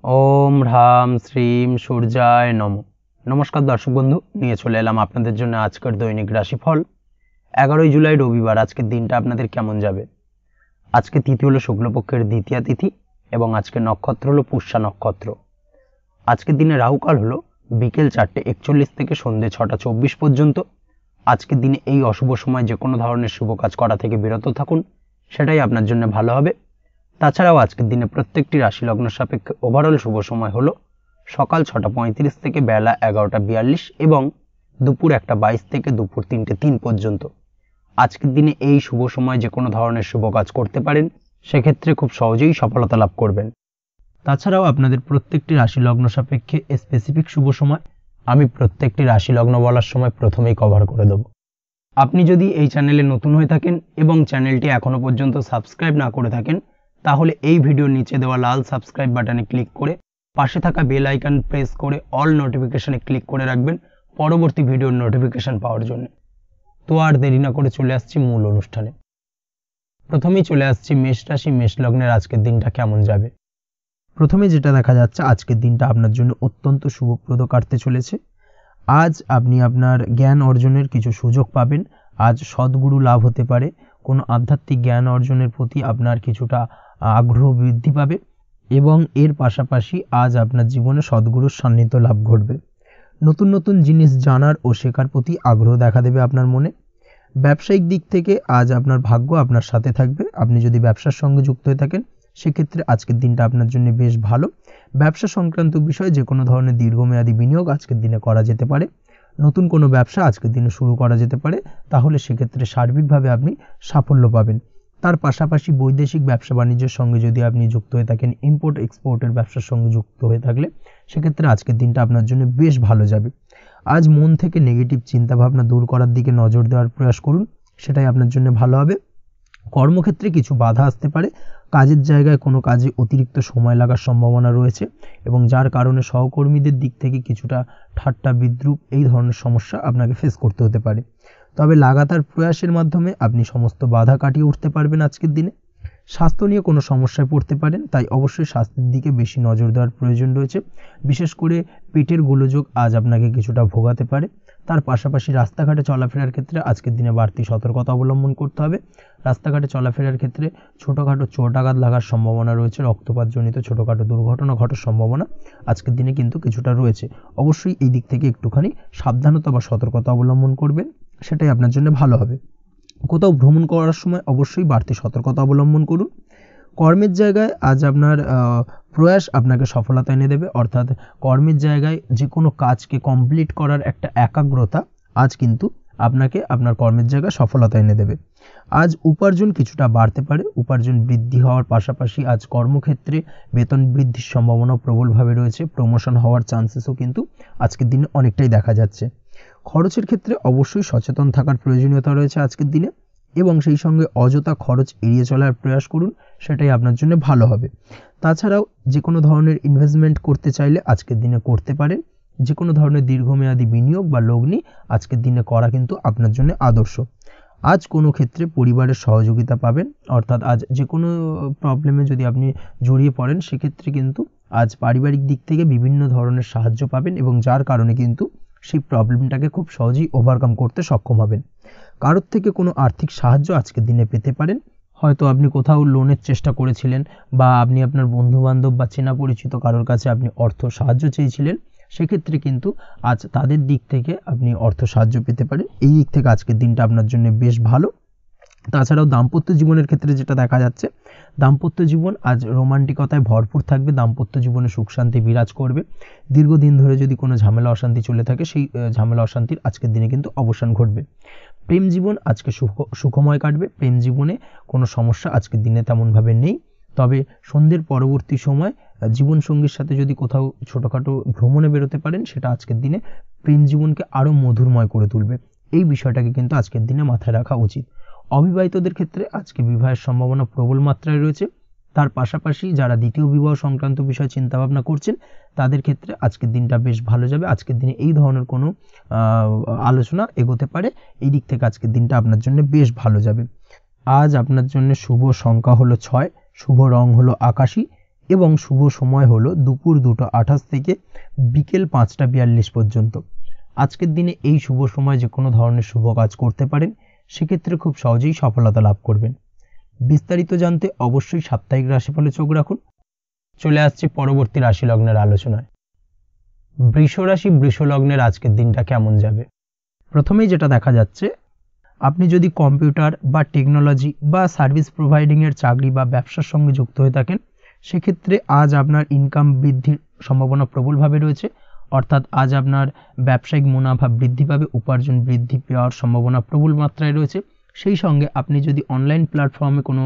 ওম হ্রাম শ্রীম সূর্যায় নম। নমস্কার দর্শক বন্ধু, নিয়ে চলে এলাম আপনাদের জন্য আজকের দৈনিক রাশিফল 11 জুলাই রবিবার। আজকের দিনটা আপনাদের কেমন যাবে? আজকে তিথি হলো শুক্লপক্ষের দ্বিতীয়া তিথি এবং আজকে নক্ষত্র হলো পুষ্যা নক্ষত্র। আজকের দিনে রাহুকাল হলো বিকেল 4:41 থেকে সন্ধ্যে 6:24 পর্যন্ত। আজকের দিনে এই অশুভ সময় যে কোনো ধরনের শুভ কাজ করা থেকে বিরত থাকুন, সেটাই আপনার জন্য ভালো হবে। তাছাড়াও আজকের দিনে প্রত্যেকটি রাশি লগ্ন সাপেক্ষে ওভারঅল শুভ সময় হলো সকাল 6:35 থেকে বেলা 11:42 এবং দুপুর 1:22 থেকে দুপুর 3:03 পর্যন্ত। আজকের দিনে এই শুভ সময় যে কোনো ধরনের শুভ কাজ করতে পারেন, সেক্ষেত্রে খুব সহজেই সফলতা লাভ করবেন। তাছাড়াও আপনাদের প্রত্যেকটি রাশি লগ্ন সাপেক্ষে স্পেসিফিক শুভ সময় আমি প্রত্যেকটি রাশি লগ্ন বলার সময় প্রথমেই কভার করে দেব। আপনি যদি এই চ্যানেলে নতুন হয়ে থাকেন এবং চ্যানেলটি এখনো পর্যন্ত সাবস্ক্রাইব না করে থাকেন, তাহলে এই ভিডিওর নিচে দেওয়া লাল সাবস্ক্রাইব বাটনে ক্লিক করে পাশে থাকা বেল আইকন প্রেস করে অল নোটিফিকেশনে ক্লিক করে রাখবেন পরবর্তী ভিডিওর নোটিফিকেশন পাওয়ার জন্য। তো আর দেরি না করে চলে আসছি মূল অনুষ্ঠানে। প্রথমেই চলে আসছি মেষ রাশি, মেষ লগ্নের আজকের দিনটা কেমন যাবে। প্রথমে যেটা দেখা যাচ্ছে, আজকের দিনটা আপনার জন্য অত্যন্ত শুভপ্রদ কাটতে চলেছে। আজ আপনি আপনার জ্ঞান অর্জনের কিছু সুযোগ পাবেন। আজ সদ্গুরু লাভ হতে পারে। কোনো আধ্যাত্মিক জ্ঞান অর্জনের প্রতি আপনার কিছুটা আগ্রহ বৃদ্ধি পাবে এবং এর পাশাপাশি আজ আপনার জীবনে সদ্গুরুর সান্নিধ্য লাভ ঘটবে। নতুন নতুন জিনিস জানার ও শেখার প্রতি আগ্রহ দেখা দেবে আপনার মনে। ব্যবসায়িক দিক থেকে আজ আপনার ভাগ্য আপনার সাথে থাকবে। আপনি যদি ব্যবসার সঙ্গে যুক্ত হয়ে থাকেন, সেক্ষেত্রে আজকের দিনটা আপনার জন্য বেশ ভালো। ব্যবসা সংক্রান্ত বিষয়ে যে কোনো ধরনের দীর্ঘমেয়াদী বিনিয়োগ আজকের দিনে করা যেতে পারে। নতুন কোনো ব্যবসা আজকের দিনে শুরু করা যেতে পারে, তাহলে সেক্ষেত্রে সার্বিকভাবে আপনি সাফল্য পাবেন। তার পাশাপাশি বৈদেশিক ব্যবসা বাণিজ্যের সঙ্গে যদি আপনি যুক্ত হয়ে থাকেন, ইম্পোর্ট এক্সপোর্টের ব্যবসার সঙ্গে যুক্ত হয়ে থাকলে, সেক্ষেত্রে আজকের দিনটা আপনার জন্য বেশ ভালো যাবে। আজ মন থেকে নেগেটিভ চিন্তাভাবনা দূর করার দিকে নজর দেওয়ার প্রয়াস করুন, সেটাই আপনার জন্য ভালো হবে। কর্মক্ষেত্রে কিছু বাধা আসতে পারে। কাজের জায়গায় কোনো কাজে অতিরিক্ত সময় লাগার সম্ভাবনা রয়েছে এবং যার কারণে সহকর্মীদের দিক থেকে কিছুটা ঠাট্টা বিদ্রূপ এই ধরনের সমস্যা আপনাকে ফেস করতে হতে পারে। তবে লাগাতার প্রয়াসের মাধ্যমে আপনি সমস্ত বাধা কাটিয়ে উঠতে পারবেন আজকের দিনে। স্বাস্থ্য নিয়ে কোনো সমস্যায় পড়তে পারেন, তাই অবশ্যই স্বাস্থ্যের দিকে বেশি নজর দেওয়ার প্রয়োজন রয়েছে। বিশেষ করে পেটের গোলযোগ আজ আপনাকে কিছুটা ভোগাতে পারে। তার পাশাপাশি রাস্তাঘাটে চলাফেরার ক্ষেত্রে আজকের দিনে বাড়তি সতর্কতা অবলম্বন করতে হবে। রাস্তাঘাটে চলাফেরার ক্ষেত্রে ছোটোখাটো চোট আঘাত লাগার সম্ভাবনা রয়েছে, রক্তপাতজনিত ছোটোখাটো দুর্ঘটনা ঘটার সম্ভাবনা আজকের দিনে কিন্তু কিছুটা রয়েছে। অবশ্যই এই দিক থেকে একটুখানি সাবধানতা বা সতর্কতা অবলম্বন করবেন, সেটাই আপনার জন্য ভালো হবে। কোথাও ভ্রমণ করার সময় অবশ্যই বাড়তি সতর্কতা অবলম্বন করুন। কর্মের জায়গায় আজ আপনার প্রয়াস আপনাকে সফলতা এনে দেবে, অর্থাৎ কর্মের জায়গায় যে কোনো কাজকে কমপ্লিট করার একটা একাগ্রতা আজ কিন্তু আপনাকে আপনার কর্মের জায়গায় সফলতা এনে দেবে। আজ উপার্জন কিছুটা বাড়তে পারে। উপার্জন বৃদ্ধি হওয়ার পাশাপাশি আজ কর্মক্ষেত্রে বেতন বৃদ্ধির সম্ভাবনা প্রবলভাবে রয়েছে। প্রমোশন হওয়ার চান্সেসও কিন্তু আজকের দিনে অনেকটাই দেখা যাচ্ছে। খরচের ক্ষেত্রে অবশ্যই সচেতন থাকার প্রয়োজনীয়তা রয়েছে আজকের দিনে এবং সেই সঙ্গে অযথা খরচ এড়িয়ে চলার প্রয়াস করুন, সেটাই আপনার জন্য ভালো হবে। তাছাড়াও যে কোনো ধরনের ইনভেস্টমেন্ট করতে চাইলে আজকের দিনে করতে পারেন। যে কোনো ধরনের দীর্ঘমেয়াদী বিনিয়োগ বা লগ্নি আজকের দিনে করা কিন্তু আপনার জন্য আদর্শ। আজ কোনো ক্ষেত্রে পরিবারের সহযোগিতা পাবেন, অর্থাৎ আজ যে কোনো প্রবলেমে যদি আপনি জড়িয়ে পড়েন, সেক্ষেত্রে কিন্তু আজ পারিবারিক দিক থেকে বিভিন্ন ধরনের সাহায্য পাবেন এবং যার কারণে কিন্তু সেই প্রবলেমটাকে খুব সহজেই ওভারকাম করতে সক্ষম হবেন। কারোর থেকে কোনো আর্থিক সাহায্য আজকের দিনে পেতে পারেন। হয়তো আপনি কোথাও লোনের চেষ্টা করেছিলেন বা আপনি আপনার বন্ধুবান্ধব বা চেনা পরিচিত কারোর কাছে আপনি অর্থ সাহায্য চেয়েছিলেন, সেক্ষেত্রে কিন্তু আজ তাদের দিক থেকে আপনি অর্থ সাহায্য পেতে পারেন। এই দিক থেকে আজকের দিনটা আপনার জন্য বেশ ভালো। তাছাড়াও দাম্পত্য জীবনের ক্ষেত্রে যেটা দেখা যাচ্ছে, দাম্পত্য জীবন আজ রোমান্টিকতায় ভরপুর থাকবে। দাম্পত্য জীবনে সুখ শান্তি বিরাজ করবে। দীর্ঘদিন ধরে যদি কোনো ঝামেলা অশান্তি চলে থাকে, সেই ঝামেলা অশান্তির আজকের দিনে কিন্তু অবসান ঘটবে। প্রেম জীবন আজকে সুখময় কাটবে। প্রেম জীবনে কোনো সমস্যা আজকের দিনে তেমনভাবে নেই। তবে সন্ধ্যের পরবর্তী সময় জীবনসঙ্গীর সাথে যদি কোথাও ছোটোখাটো ভ্রমণে বেরোতে পারেন, সেটা আজকের দিনে প্রেম জীবনকে আরও মধুরময় করে তুলবে। এই বিষয়টাকে কিন্তু আজকের দিনে মাথায় রাখা উচিত। অবিবাহিতদের ক্ষেত্রে আজকে বিবাহের সম্ভাবনা প্রবল মাত্রায় রয়েছে। তার পাশাপাশি যারা দ্বিতীয় বিবাহ সংক্রান্ত বিষয়ে চিন্তাভাবনা করছেন, তাদের ক্ষেত্রে আজকের দিনটা বেশ ভালো যাবে। আজকের দিনে এই ধরনের কোনো আলোচনা এগোতে পারে। এই দিক থেকে আজকের দিনটা আপনার জন্য বেশ ভালো যাবে। আজ আপনার জন্য শুভ সংখ্যা হলো 6, শুভ রং হলো আকাশী এবং শুভ সময় হলো দুপুর 2:28 থেকে বিকেল 5:42 পর্যন্ত। আজকের দিনে এই শুভ সময় যে কোনো ধরনের শুভ কাজ করতে পারেন, সেক্ষেত্রে খুব সহজেই সফলতা লাভ করবেন। বিস্তারিত জানতে অবশ্যই সাপ্তাহিক রাশিফলে চোখ রাখুন। চলে আসছে পরবর্তী রাশি লগ্নের আলোচনায়। বৃষ রাশি বৃষ লগ্নের আজকের দিনটা কেমন যাবে? প্রথমেই যেটা দেখা যাচ্ছে, আপনি যদি কম্পিউটার বা টেকনোলজি বা সার্ভিস প্রোভাইডিংয়ের চাকরি বা ব্যবসার সঙ্গে যুক্ত হয়ে থাকেন, সেক্ষেত্রে আজ আপনার ইনকাম বৃদ্ধির সম্ভাবনা প্রবলভাবে রয়েছে। অর্থাৎ আজ আপনার ব্যবসায়িক মুনাফা বৃদ্ধি পাবে, উপার্জন বৃদ্ধি পাওয়ার সম্ভাবনা প্রবল মাত্রায় রয়েছে। সেই সঙ্গে আপনি যদি অনলাইন প্ল্যাটফর্মে কোনো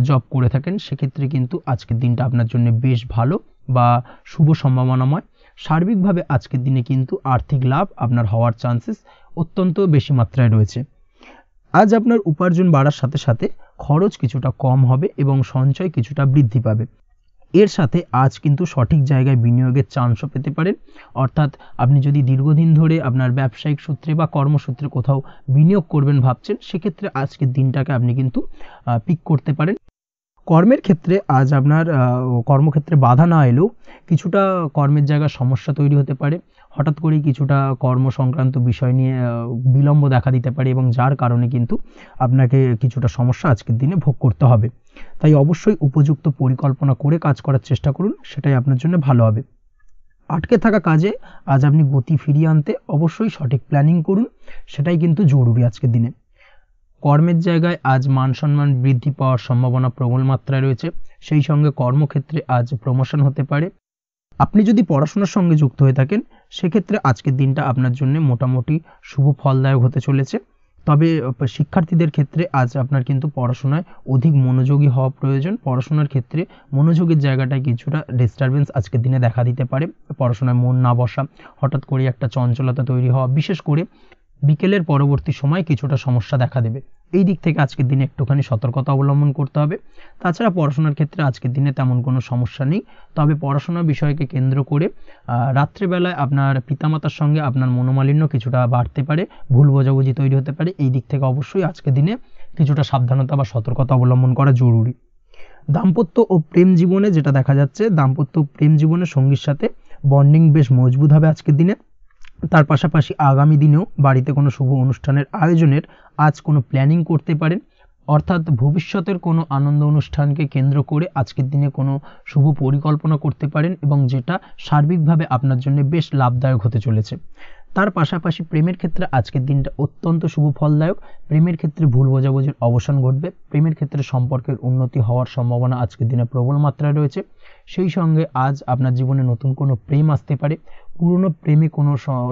জব করে থাকেন, সেক্ষেত্রে কিন্তু আজকের দিনটা আপনার জন্য বেশ ভালো বা শুভ সম্ভাবনাময়। সার্বিকভাবে আজকের দিনে কিন্তু আর্থিক লাভ আপনার হওয়ার চান্সেস অত্যন্ত বেশি মাত্রায় রয়েছে। আজ আপনার উপার্জন বাড়ার সাথে সাথে খরচ কিছুটা কম হবে এবং সঞ্চয় কিছুটা বৃদ্ধি পাবে। এর সাথে আজ কিন্তু সঠিক জায়গায় বিনিয়োগের চান্সও পেতে পারেন। অর্থাৎ আপনি যদি দীর্ঘদিন ধরে আপনার ব্যবসায়িক সূত্রে বা কর্মসূত্রে কোথাও বিনিয়োগ করবেন ভাবছেন, সেক্ষেত্রে আজকের দিনটাকে আপনি কিন্তু পিক করতে পারেন। কর্মের ক্ষেত্রে আজ আপনার কর্মক্ষেত্রে বাধা না এলেও কিছুটা কর্মের জায়গায় সমস্যা তৈরি হতে পারে। হঠাৎ করেই কিছুটা কর্ম সংক্রান্ত বিষয় নিয়ে বিলম্ব দেখা দিতে পারে এবং যার কারণে কিন্তু আপনাকে কিছুটা সমস্যা আজকের দিনে ভোগ করতে হবে। তাই অবশ্যই উপযুক্ত পরিকল্পনা করে কাজ করার চেষ্টা করুন, সেটাই আপনার জন্য ভালো হবে। আটকে থাকা কাজে আজ আপনি গতি ফিরিয়ে আনতে অবশ্যই সঠিক প্ল্যানিং করুন, সেটাই কিন্তু জরুরি আজকের দিনে। কর্মের জায়গায় আজ মান সম্মান বৃদ্ধি পাওয়ার সম্ভাবনা প্রবল মাত্রায় রয়েছে। সেই সঙ্গে কর্মক্ষেত্রে আজ প্রমোশন হতে পারে। আপনি যদি পড়াশোনার সঙ্গে যুক্ত হয়ে থাকেন, সেক্ষেত্রে আজকের দিনটা আপনার জন্য মোটামুটি শুভ ফলদায়ক হতে চলেছে। তবে শিক্ষার্থীদের ক্ষেত্রে আজ আপনার কিন্তু পড়াশোনায় অধিক মনোযোগী হওয়া প্রয়োজন। পড়াশোনার ক্ষেত্রে মনোযোগের জায়গাটায় কিছুটা ডিস্টারবেন্স আজকের দিনে দেখা দিতে পারে। পড়াশোনায় মন না বসা, হঠাৎ করে একটা চঞ্চলতা তৈরি হওয়া, বিশেষ করে বিকেলের পরবর্তী সময় কিছুটা সমস্যা দেখা দেবে। এই দিক থেকে আজকের দিনে একটুখানি সতর্কতা অবলম্বন করতে হবে। তাছাড়া পড়াশোনার ক্ষেত্রে আজকের দিনে তেমন কোনো সমস্যা নেই। তবে পড়াশোনার বিষয়কে কেন্দ্র করে রাত্রেবেলায় আপনার পিতামাতার সঙ্গে আপনার মনোমালিন্য কিছুটা বাড়তে পারে, ভুল বোঝাবুঝি তৈরি হতে পারে। এই দিক থেকে অবশ্যই আজকের দিনে কিছুটা সাবধানতা বা সতর্কতা অবলম্বন করা জরুরি। দাম্পত্য ও প্রেম জীবনে যেটা দেখা যাচ্ছে, দাম্পত্য প্রেম জীবনে সঙ্গীর সাথে বন্ডিং বেশ মজবুত হবে আজকের দিনে। তার পাশাপাশি আগামী দিনেও বাড়িতে কোনো শুভ অনুষ্ঠানের আয়োজনের আজ কোনো প্ল্যানিং করতে পারেন। অর্থাৎ ভবিষ্যতের কোনো আনন্দ অনুষ্ঠানকে কেন্দ্র করে আজকের দিনে কোনো শুভ পরিকল্পনা করতে পারেন এবং যেটা সার্বিকভাবে আপনার জন্য বেশ লাভদায়ক হতে চলেছে। তার পাশাপাশি প্রেমের ক্ষেত্রে আজকের দিনটা অত্যন্ত শুভ ফলদায়ক। প্রেমের ক্ষেত্রে ভুল বোঝাবুঝির অবসান ঘটবে। প্রেমের ক্ষেত্রে সম্পর্কের উন্নতি হওয়ার সম্ভাবনা আজকের দিনে প্রবল মাত্রায় রয়েছে। সেই সঙ্গে আজ আপনার জীবনে নতুন কোনো প্রেম আসতে পারে। পুরনো প্রেমে কোনো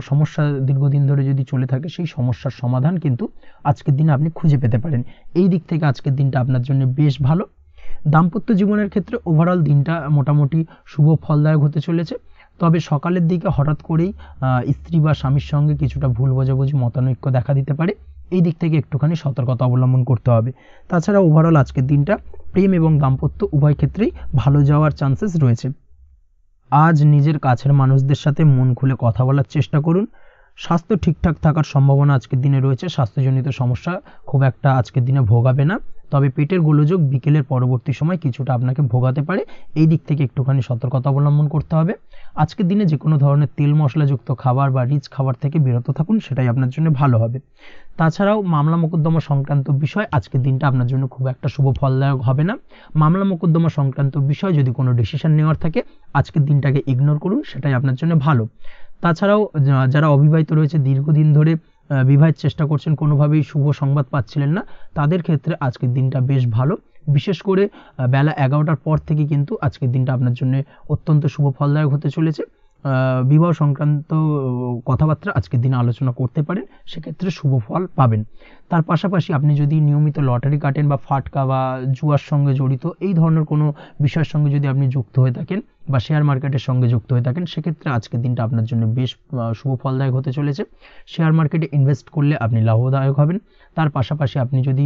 সমস্যা দীর্ঘদিন ধরে যদি চলে থাকে, সেই সমস্যার সমাধান কিন্তু আজকের দিনে আপনি খুঁজে পেতে পারেন। এই দিক থেকে আজকের দিনটা আপনার জন্য বেশ ভালো। দাম্পত্য জীবনের ক্ষেত্রে ওভারঅল দিনটা মোটামুটি শুভ ফলদায়ক হতে চলেছে। তবে সকালের দিকে হঠাৎ করেই স্ত্রী বা স্বামীর সঙ্গে কিছুটা ভুল বোঝাবুঝি, মতানৈক্য দেখা দিতে পারে। এই দিক থেকে একটুখানি সতর্কতা অবলম্বন করতে হবে। তাছাড়া ওভারঅল আজকের দিনটা প্রেম এবং দাম্পত্য উভয় ক্ষেত্রেই ভালো যাওয়ার চান্সেস রয়েছে। আজ নিজের কাছের মানুষদের সাথে মন খুলে কথা বলার চেষ্টা করুন। স্বাস্থ্য ঠিকঠাক থাকার সম্ভাবনা আজকের দিনে রয়েছে। স্বাস্থ্যজনিত সমস্যা খুব একটা আজকের দিনে ভোগাবে না। তবে পেটের গোলযোগ বিকেলের পরবর্তী সময় কিছুটা আপনাকে ভোগাতে পারে। এই দিক থেকে একটুখানি সতর্কতা অবলম্বন করতে হবে। আজকের দিনে যে কোনো ধরনের তেল মশলাযুক্ত খাবার বা রিচ খাবার থেকে বিরত থাকুন, সেটাই আপনার জন্য ভালো হবে। তাছাড়াও মামলা মোকদ্দমা সংক্রান্ত বিষয় আজকের দিনটা আপনার জন্য খুব একটা শুভ ফলদায়ক হবে না। মামলা মোকদ্দমা সংক্রান্ত বিষয় যদি কোনো ডিসিশন নেওয়ার থাকে, আজকের দিনটাকে ইগনোর করুন, সেটাই আপনার জন্য ভালো। তাছাড়াও যারা অবিবাহিত রয়েছে, দীর্ঘদিন ধরে বিবাহের চেষ্টা করছেন, কোনোভাবেই শুভ সংবাদ পাচ্ছিলেন না, তাদের ক্ষেত্রে আজকের দিনটা বেশ ভালো। বিশেষ করে বেলা 11টার পর থেকে কিন্তু আজকের দিনটা আপনার জন্য অত্যন্ত শুভ ফলদায়ক হতে চলেছে। বিবাহ সংক্রান্ত কথাবার্তা আজকের দিনে আলোচনা করতে পারেন, সেক্ষেত্রে শুভ ফল পাবেন। তার পাশাপাশি আপনি যদি নিয়মিত লটারি কাটেন বা ফাটকা বা জুয়ার সঙ্গে জড়িত এই ধরনের কোনো বিষয়ের সঙ্গে যদি আপনি যুক্ত হয়ে থাকেন বা শেয়ার মার্কেটের সঙ্গে যুক্ত হয়ে থাকেন, সেক্ষেত্রে আজকের দিনটা আপনার জন্য বেশ শুভ ফলদায়ক হতে চলেছে। শেয়ার মার্কেটে ইনভেস্ট করলে আপনি লাভদায়ক হবেন। তার পাশাপাশি আপনি যদি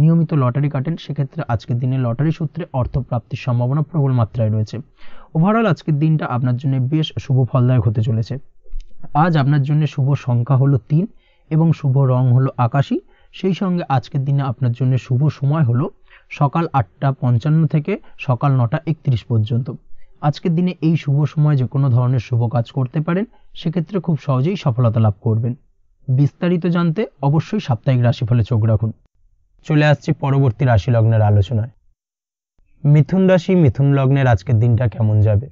নিয়মিত লটারি কাটেন, সেক্ষেত্রে আজকের দিনে লটারি সূত্রে অর্থ প্রাপ্তির সম্ভাবনা প্রবল মাত্রায় রয়েছে। ওভারঅল আজকের দিনটা আপনার জন্য বেশ শুভ ফলদায়ক হতে চলেছে। আজ আপনার জন্য শুভ সংখ্যা হলো 3 এবং শুভ রং হলো আকাশী। সেই সঙ্গে আজকের দিনে আপনার জন্য শুভ সময় হলো সকাল 8:55 থেকে সকাল 9:31 পর্যন্ত। আজকের দিনে এই শুভ সময় যে কোনো ধরনের শুভ কাজ করতে পারেন, সেক্ষেত্রে খুব সহজেই সফলতা লাভ করবেন। বিস্তারিত জানতে অবশ্যই সাপ্তাহিক রাশিফলে চোখ রাখুন। চলে আসছি পরবর্তী রাশি লগ্নের আলোচনায়। মিথুন রাশি, মিথুন লগ্নের আজকের দিনটা কেমন যাবে?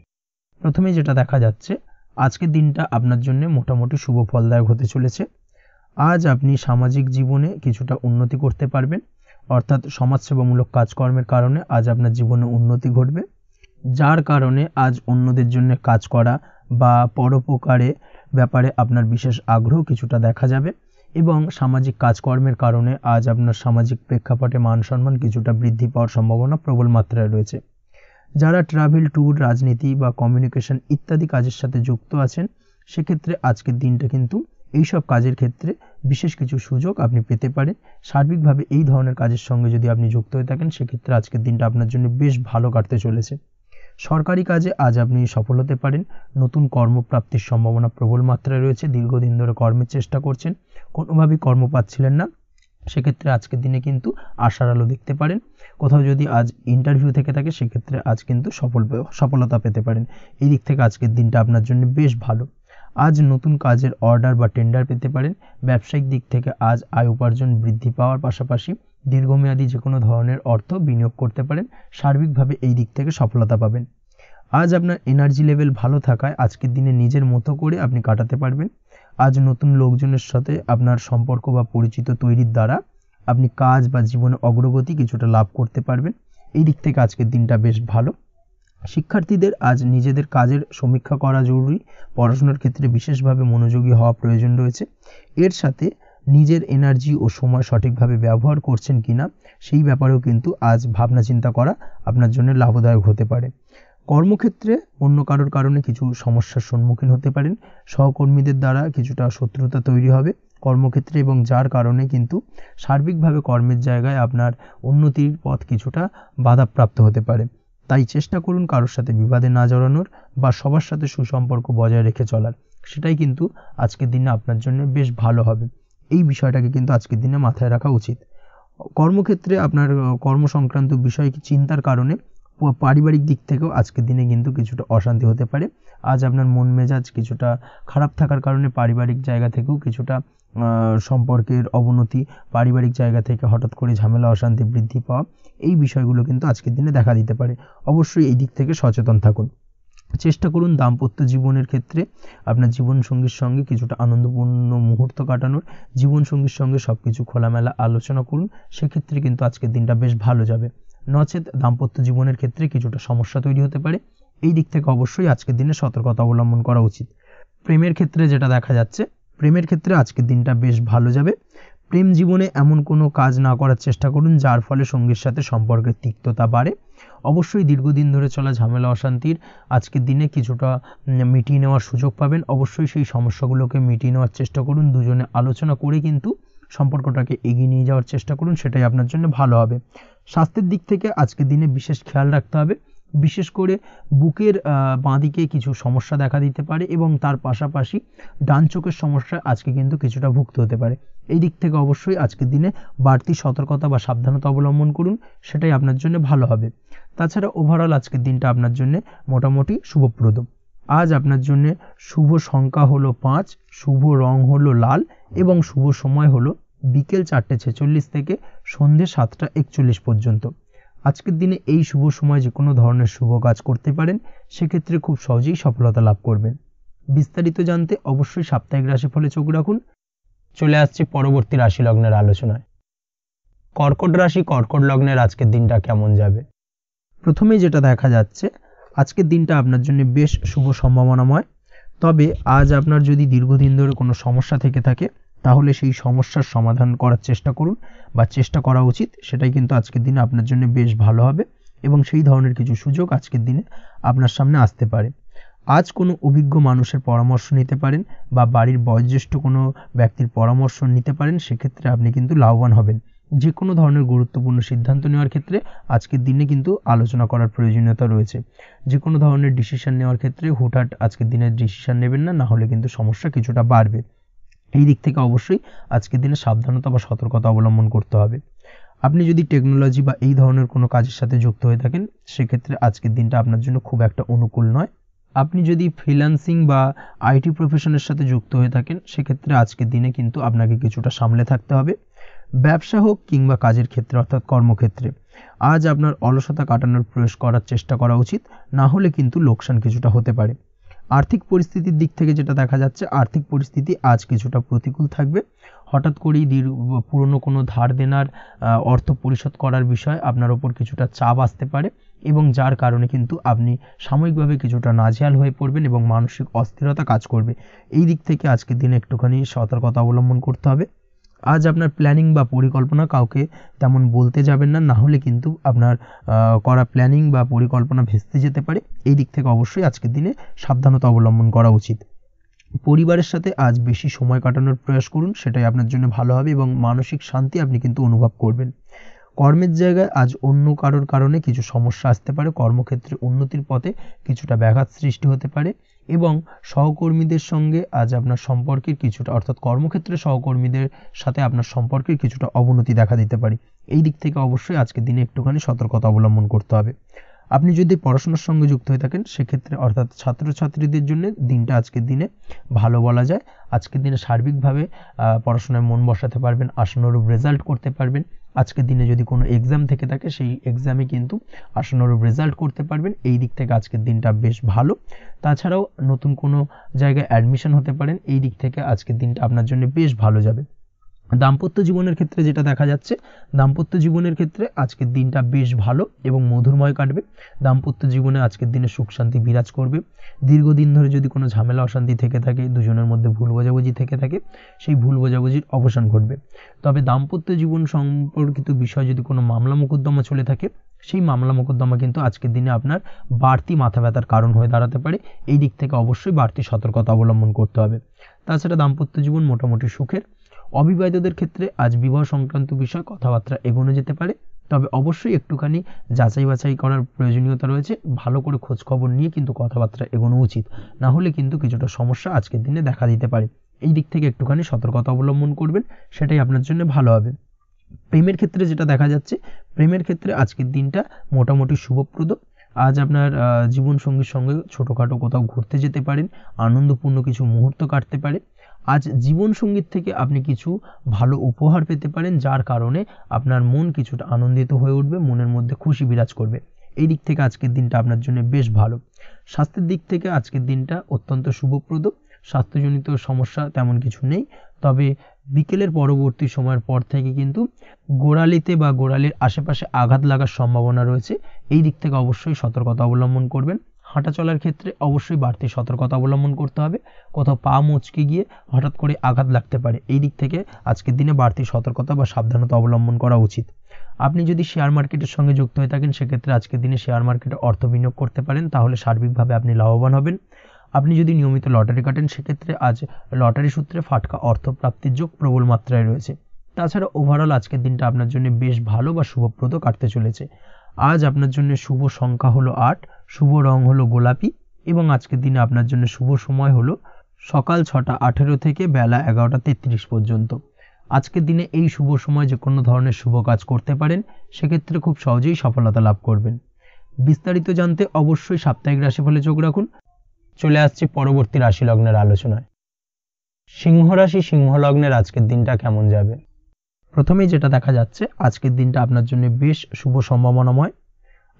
প্রথমে যেটা দেখা যাচ্ছে, আজকের দিনটা আপনার জন্য মোটামুটি শুভ ফলদায়ক হতে চলেছে। আজ আপনি সামাজিক জীবনে কিছুটা উন্নতি করতে পারবেন, অর্থাৎ সমাজসেবামূলক কাজকর্মের কারণে আজ আপনার জীবনে উন্নতি ঘটবে, যার কারণে আজ অন্যদের জন্য কাজ করা বা পরোপকারে ব্যাপারে আপনার বিশেষ আগ্রহ কিছুটা দেখা যাবে এবং সামাজিক কাজকর্মের কারণে আজ আপনার সামাজিক প্রেক্ষাপটে মান সম্মান কিছুটা বৃদ্ধি পাওয়ার সম্ভাবনা প্রবল মাত্রায় রয়েছে। যারা ট্রাভেল, ট্যুর, রাজনীতি বা কমিউনিকেশন ইত্যাদি কাজের সাথে যুক্ত আছেন, সেক্ষেত্রে আজকের দিনটা কিন্তু এইসব কাজের ক্ষেত্রে বিশেষ কিছু সুযোগ আপনি পেতে পারেন। সার্বিকভাবে এই ধরনের কাজের সঙ্গে যদি আপনি যুক্ত হয়ে থাকেন, সেক্ষেত্রে আজকের দিনটা আপনার জন্য বেশ ভালো কাটতে চলেছে। সরকারি কাজে আজ আপনি সফল হতে পারেন। নতুন কর্মপ্রাপ্তির সম্ভাবনা প্রবল মাত্রায় রয়েছে। দীর্ঘদিন ধরে কর্মের চেষ্টা করছেন, কোনোভাবেই কর্ম পাচ্ছিলেন না, সেক্ষেত্রে আজকের দিনে কিন্তু আশার আলো দেখতে পারেন। কোথাও যদি আজ ইন্টারভিউ থেকে থাকে, সেক্ষেত্রে আজ কিন্তু সফলতা পেতে পারেন। এই দিক থেকে আজকের দিনটা আপনার জন্য বেশ ভালো। আজ নতুন কাজের অর্ডার বা টেন্ডার পেতে পারেন। ব্যবসায়িক দিক থেকে আজ আয় উপার্জন বৃদ্ধি পাওয়ার পাশাপাশি দীর্ঘমেয়াদী যে কোনো ধরনের অর্থ বিনিয়োগ করতে পারেন। সার্বিকভাবে এই দিক থেকে সফলতা পাবেন। আজ আপনার এনার্জি লেভেল ভালো থাকায় আজকের দিনে নিজের মতো করে আপনি কাটাতে পারবেন। আজ নতুন লোকজনের সাথে আপনার সম্পর্ক বা পরিচিত তৈরির দ্বারা আপনি কাজ বা জীবনে অগ্রগতি কিছুটা লাভ করতে পারবেন। এই দিক থেকে আজকের দিনটা বেশ ভালো। শিক্ষার্থীদের আজ নিজেদের কাজের সমীক্ষা করা জরুরি। পড়াশোনার ক্ষেত্রে বিশেষভাবে মনোযোগী হওয়া প্রয়োজন রয়েছে। এর সাথে নিজের এনার্জি ও সময় সঠিকভাবে ব্যবহার করছেন কিনা, সেই ব্যাপারেও কিন্তু আজ ভাবনা চিন্তা করা আপনার জন্য লাভদায়ক হতে পারে। কর্মক্ষেত্রে অন্য কারোর কারণে কিছু সমস্যার সম্মুখীন হতে পারেন। সহকর্মীদের দ্বারা কিছুটা শত্রুতা তৈরি হবে কর্মক্ষেত্রে, এবং যার কারণে কিন্তু সার্বিকভাবে কর্মের জায়গায় আপনার উন্নতির পথ কিছুটা বাধাপ্রাপ্ত হতে পারে। তাই চেষ্টা করুন কারোর সাথে বিবাদে না জড়ানোর বা সবার সাথে সুসম্পর্ক বজায় রেখে চলার। সেটাই কিন্তু আজকের দিনে আপনার জন্য বেশ ভালো হবে। এই বিষয়টাকে কিন্তু আজকের দিনে মাথায় রাখা উচিত। কর্মক্ষেত্রে আপনার কর্মসংক্রান্ত বিষয় চিন্তার কারণে পারিবারিক দিক থেকেও আজকের দিনে কিন্তু কিছুটা অশান্তি হতে পারে। আজ আপনার মন মেজাজ কিছুটা খারাপ থাকার কারণে পারিবারিক জায়গা থেকেও কিছুটা সম্পর্কের অবনতি, পারিবারিক জায়গা থেকে হঠাৎ করে ঝামেলা অশান্তি বৃদ্ধি পাওয়া, এই বিষয়গুলো কিন্তু আজকের দিনে দেখা দিতে পারে। অবশ্যই এই দিক থেকে সচেতন থাকুন। চেষ্টা করুন দাম্পত্য জীবনের ক্ষেত্রে আপনার জীবনসঙ্গীর সঙ্গে কিছুটা আনন্দপূর্ণ মুহূর্ত কাটানোর। জীবনসঙ্গীর সঙ্গে সব কিছু খোলামেলা আলোচনা করুন, সেক্ষেত্রে কিন্তু আজকের দিনটা বেশ ভালো যাবে। নচেত দাম্পত্য জীবনের ক্ষেত্রে কিছুটা সমস্যা তৈরি হতে পারে। এই দিক থেকে অবশ্যই আজকের দিনে সতর্কতা অবলম্বন করা উচিত। প্রেমের ক্ষেত্রে যেটা দেখা যাচ্ছে, প্রেমের ক্ষেত্রে আজকের দিনটা বেশ ভালো যাবে। প্রেম জীবনে এমন কোনো কাজ না করার চেষ্টা করুন যার ফলে সঙ্গীর সাথে সম্পর্কের তিক্ততা বাড়ে। অবশ্যই দীর্ঘদিন ধরে চলা ঝামেলা অশান্তির আজকের দিনে কিছুটা মিটিয়ে নেওয়ার সুযোগ পাবেন। অবশ্যই সেই সমস্যাগুলোকে মিটিয়ে নেওয়ার চেষ্টা করুন। দুজনে আলোচনা করে কিন্তু সম্পর্কটাকে এগিয়ে নিয়ে যাওয়ার চেষ্টা করুন, সেটাই আপনার জন্য ভালো হবে। স্বাস্থ্যের দিক থেকে আজকের দিনে বিশেষ খেয়াল রাখতে হবে। বিশেষ করে বুকের বাঁদিকে কিছু সমস্যা দেখা দিতে পারে এবং তার পাশাপাশি ডান চোখের সমস্যা আজকে কিন্তু কিছুটা ভুগতে হতে পারে। এই দিক থেকে অবশ্যই আজকের দিনে বাড়তি সতর্কতা বা সাবধানতা অবলম্বন করুন, সেটাই আপনার জন্য ভালো হবে। তাছাড়া ওভারঅল আজকের দিনটা আপনার জন্য মোটামুটি শুভপ্রদ। আজ আপনার জন্য শুভ সংখ্যা হলো 5, শুভ রং হলো লাল এবং শুভ সময় হলো বিকেল 4:46 থেকে সন্ধ্যে 7:41 পর্যন্ত। আজকের দিনে এই শুভ সময় যে কোনো ধরনের শুভ কাজ করতে পারেন, সেক্ষেত্রে খুব সহজেই সফলতা লাভ করবেন। বিস্তারিত জানতে অবশ্যই সাপ্তাহিক রাশিফলে চোখ রাখুন। চলে আসছি পরবর্তী রাশি লগ্নের আলোচনায়। কর্কট রাশি, কর্কট লগ্নের আজকের দিনটা কেমন যাবে? প্রথমেই যেটা দেখা যাচ্ছে, আজকের দিনটা আপনার জন্য বেশ শুভ সম্ভাবনাময়। তবে আজ আপনার যদি দীর্ঘদিন ধরে কোনো সমস্যা থেকে থাকে, তাহলে সেই সমস্যার সমাধান করার চেষ্টা করুন বা চেষ্টা করা উচিত। সেটাই কিন্তু আজকের দিনে আপনার জন্য বেশ ভালো হবে এবং সেই ধরনের কিছু সুযোগ আজকের দিনে আপনার সামনে আসতে পারে। আজ কোনো অভিজ্ঞ মানুষের পরামর্শ নিতে পারেন বা বাড়ির বয়োজ্যেষ্ঠ কোনো ব্যক্তির পরামর্শ নিতে পারেন, সেক্ষেত্রে আপনি কিন্তু লাভবান হবেন। যে কোনো ধরনের গুরুত্বপূর্ণ সিদ্ধান্ত নেওয়ার ক্ষেত্রে আজকের দিনে কিন্তু আলোচনা করার প্রয়োজনীয়তা রয়েছে। যে কোনো ধরনের ডিসিশন নেওয়ার ক্ষেত্রে হুটহাট আজকের দিনে ডিসিশন নেবেন না, হলে কিন্তু সমস্যা কিছুটা বাড়বে। এই দিক থেকে অবশ্যই আজকের দিনে সাবধানতা বা সতর্কতা অবলম্বন করতে হবে। আপনি যদি টেকনোলজি বা এই ধরনের কোনো কাজের সাথে যুক্ত হয়ে থাকেন সেক্ষেত্রে আজকের দিনটা আপনার জন্য খুব একটা অনুকূল নয়। আপনি যদি ফ্রিল্যান্সিং বা আইটি প্রফেশনের সাথে যুক্ত হয়ে থাকেন সেক্ষেত্রে আজকের দিনে কিন্তু আপনাকে কিছুটা সামলে থাকতে হবে। ব্যবসা হোক কিংবা কাজের ক্ষেত্রে অর্থাৎ কর্মক্ষেত্রে আজ আপনার অলসতা কাটানোর প্রয়াস করার চেষ্টা করা উচিত, না হলে কিন্তু লোকসান কিছুটা হতে পারে। আর্থিক পরিস্থিতির দিক থেকে যেটা দেখা যাচ্ছে আর্থিক পরিস্থিতি আজ কিছুটা প্রতিকূল থাকবে। হঠাৎ করেই পুরনো কোনো ধার দেনার অর্থ পরিশোধ করার বিষয় আপনার ওপর কিছুটা চাপ আসতে পারে এবং যার কারণে কিন্তু আপনি সাময়িকভাবে কিছুটা নাজেহাল হয়ে পড়বেন এবং মানসিক অস্থিরতা কাজ করবে। এই দিক থেকে আজকের দিনে একটুখানি সতর্কতা অবলম্বন করতে হবে। আজ আপনার প্ল্যানিং বা পরিকল্পনা কাউকে তেমন বলতে যাবেন না, না হলে কিন্তু আপনার করা প্ল্যানিং বা পরিকল্পনা ভেস্তে যেতে পারে। এই দিক থেকে অবশ্যই আজকের দিনে সাবধানতা অবলম্বন করা উচিত। পরিবারের সাথে আজ বেশি সময় কাটানোর প্রয়াস করুন, সেটাই আপনার জন্য ভালো হবে এবং মানসিক শান্তি আপনি কিন্তু অনুভব করবেন। কর্মের জায়গায় আজ অন্য কারোর কারণে কিছু সমস্যা আসতে পারে, কর্মক্ষেত্রে উন্নতির পথে কিছুটা ব্যাঘাত সৃষ্টি হতে পারে এবং সহকর্মীদের সঙ্গে আজ আপনার সম্পর্কের কিছুটা অর্থাৎ কর্মক্ষেত্রে সহকর্মীদের সাথে আপনার সম্পর্কের কিছুটা অবনতি দেখা দিতে পারে। এই দিক থেকে অবশ্যই আজকের দিনে একটুখানি সতর্কতা অবলম্বন করতে হবে। আপনি যদি পড়াশোনার সঙ্গে যুক্ত হয়ে থাকেন সেক্ষেত্রে অর্থাৎ ছাত্রছাত্রীদের জন্য দিনটা আজকের দিনে ভালো বলা যায়। আজকের দিনে সার্বিকভাবে পড়াশোনায় মন বসাতে পারবেন, আশানুরূপ রেজাল্ট করতে পারবেন। আজকের দিনে যদি কোনো এক্সাম থেকে থাকে সেই এক্সামে কিন্তু আশানুরূপ রেজাল্ট করতে পারবেন। এই দিক থেকে আজকের দিনটা বেশ ভালো। তাছাড়াও নতুন কোনো জায়গায় অ্যাডমিশন হতে পারেন, এই দিক থেকে আজকের দিনটা আপনার জন্য বেশ ভালো যাবে। দাম্পত্য জীবনের ক্ষেত্রে যেটা দেখা যাচ্ছে দাম্পত্য জীবনের ক্ষেত্রে আজকের দিনটা বেশ ভালো এবং মধুরময় কাটবে। দাম্পত্য জীবনে আজকের দিনে সুখ শান্তি বিরাজ করবে। দীর্ঘদিন ধরে যদি কোনো ঝামেলা অশান্তি থেকে থাকে, দুজনের মধ্যে ভুল বোঝাবুঝি থেকে থাকে, সেই ভুল বোঝাবুঝির অবসান ঘটবে। তবে দাম্পত্য জীবন সম্পর্কিত বিষয় যদি কোনো মামলা মোকদ্দমা চলে থাকে সেই মামলা মোকদ্দমা কিন্তু আজকের দিনে আপনার বাড়তি মাথা ব্যথার কারণ হয়ে দাঁড়াতে পারে। এই দিক থেকে অবশ্যই বাড়তি সতর্কতা অবলম্বন করতে হবে। তাছাড়া দাম্পত্য জীবন মোটামুটি সুখের। অবিবাহিতদের ক্ষেত্রে আজ বিবাহ সংক্রান্ত বিষয় কথাবার্তা এগোনো যেতে পারে, তবে অবশ্যই একটুখানি যাচাই বাছাই করার প্রয়োজনীয়তা রয়েছে। ভালো করে খোঁজ খবর নিয়ে কিন্তু কথাবার্তা এগোনো উচিত, না হলে কিন্তু কিছুটা সমস্যা আজকের দিনে দেখা দিতে পারে। এই দিক থেকে একটুখানি সতর্কতা অবলম্বন করবেন, সেটাই আপনার জন্য ভালো হবে। প্রেমের ক্ষেত্রে যেটা দেখা যাচ্ছে প্রেমের ক্ষেত্রে আজকের দিনটা মোটামুটি শুভপ্রদ। আজ আপনার জীবনসঙ্গীর সঙ্গে ছোটোখাটো কোথাও ঘুরতে যেতে পারেন, আনন্দপূর্ণ কিছু মুহূর্ত কাটতে পারে। আজ জীবনসঙ্গীর থেকে আপনি কিছু ভালো উপহার পেতে পারেন, যার কারণে আপনার মন কিছুটা আনন্দিত হয়ে উঠবে, মনের মধ্যে খুশি বিরাজ করবে। এই দিক থেকে আজকের দিনটা আপনার জন্য বেশ ভালো। স্বাস্থ্যের দিক থেকে আজকের দিনটা অত্যন্ত শুভপ্রদ। স্বাস্থ্যজনিত সমস্যা তেমন কিছু নেই, তবে বিকেলের পরবর্তী সময়ের পর থেকে কিন্তু গোড়ালিতে বা গোড়ালির আশেপাশে আঘাত লাগার সম্ভাবনা রয়েছে। এই দিক থেকে অবশ্যই সতর্কতা অবলম্বন করবেন। হাঁটা চলার ক্ষেত্রে অবশ্যই বাড়তি সতর্কতা অবলম্বন করতে হবে, কোথাও পা মুচকে গিয়ে হঠাৎ করে আঘাত লাগতে পারে। এই দিক থেকে আজকের দিনে বাড়তি সতর্কতা বা সাবধানতা অবলম্বন করা উচিত। আপনি যদি শেয়ার মার্কেটের সঙ্গে যুক্ত হয়ে থাকেন সেক্ষেত্রে আজকের দিনে শেয়ার মার্কেটে অর্থ বিনিয়োগ করতে পারেন, তাহলে সার্বিকভাবে আপনি লাভবান হবেন। আপনি যদি নিয়মিত লটারি কাটেন সেক্ষেত্রে আজ লটারি সূত্রে ফাটকা অর্থপ্রাপ্তির যোগ প্রবল মাত্রায় রয়েছে। তাছাড়া ওভারঅল আজকের দিনটা আপনার জন্য বেশ ভালো বা শুভপ্রদ কাটতে চলেছে। আজ আপনার জন্য শুভ সংখ্যা হলো 8, শুভ রং হলো গোলাপি এবং আজকের দিনে আপনার জন্য শুভ সময় হলো সকাল 6:18 থেকে বেলা 11:33 পর্যন্ত। আজকের দিনে এই শুভ সময় যে কোনো ধরনের শুভ কাজ করতে পারেন, সেক্ষেত্রে খুব সহজেই সফলতা লাভ করবেন। বিস্তারিত জানতে অবশ্যই সাপ্তাহিক রাশিফলে চোখ রাখুন। চলে আসছি পরবর্তী রাশি লগ্নের আলোচনায়। সিংহ রাশি সিংহ লগ্নের আজকের দিনটা কেমন যাবে? প্রথমেই যেটা দেখা যাচ্ছে আজকের দিনটা আপনার জন্য বেশ শুভ সম্ভাবনাময়।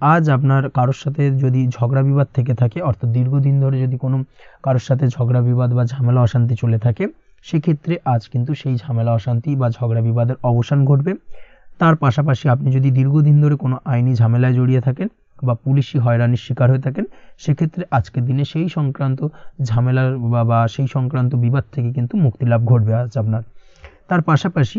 আজ আপনার কারোর সাথে যদি ঝগড়া বিবাদ থেকে থাকে, অর্থাৎ দীর্ঘদিন ধরে যদি কোনো কারোর সাথে ঝগড়া বিবাদ বা ঝামেলা অশান্তি চলে থাকে, সেক্ষেত্রে আজ কিন্তু সেই ঝামেলা অশান্তি বা ঝগড়া বিবাদের অবসান ঘটবে। তার পাশাপাশি আপনি যদি দীর্ঘদিন ধরে কোনো আইনি ঝামেলায় জড়িয়ে থাকেন বা পুলিশি হয়রানির শিকার হয়ে থাকেন, সেক্ষেত্রে আজকের দিনে সেই সংক্রান্ত ঝামেলার বা সেই সংক্রান্ত বিবাদ থেকে কিন্তু মুক্তি লাভ ঘটবে আজ আপনার। তার পাশাপাশি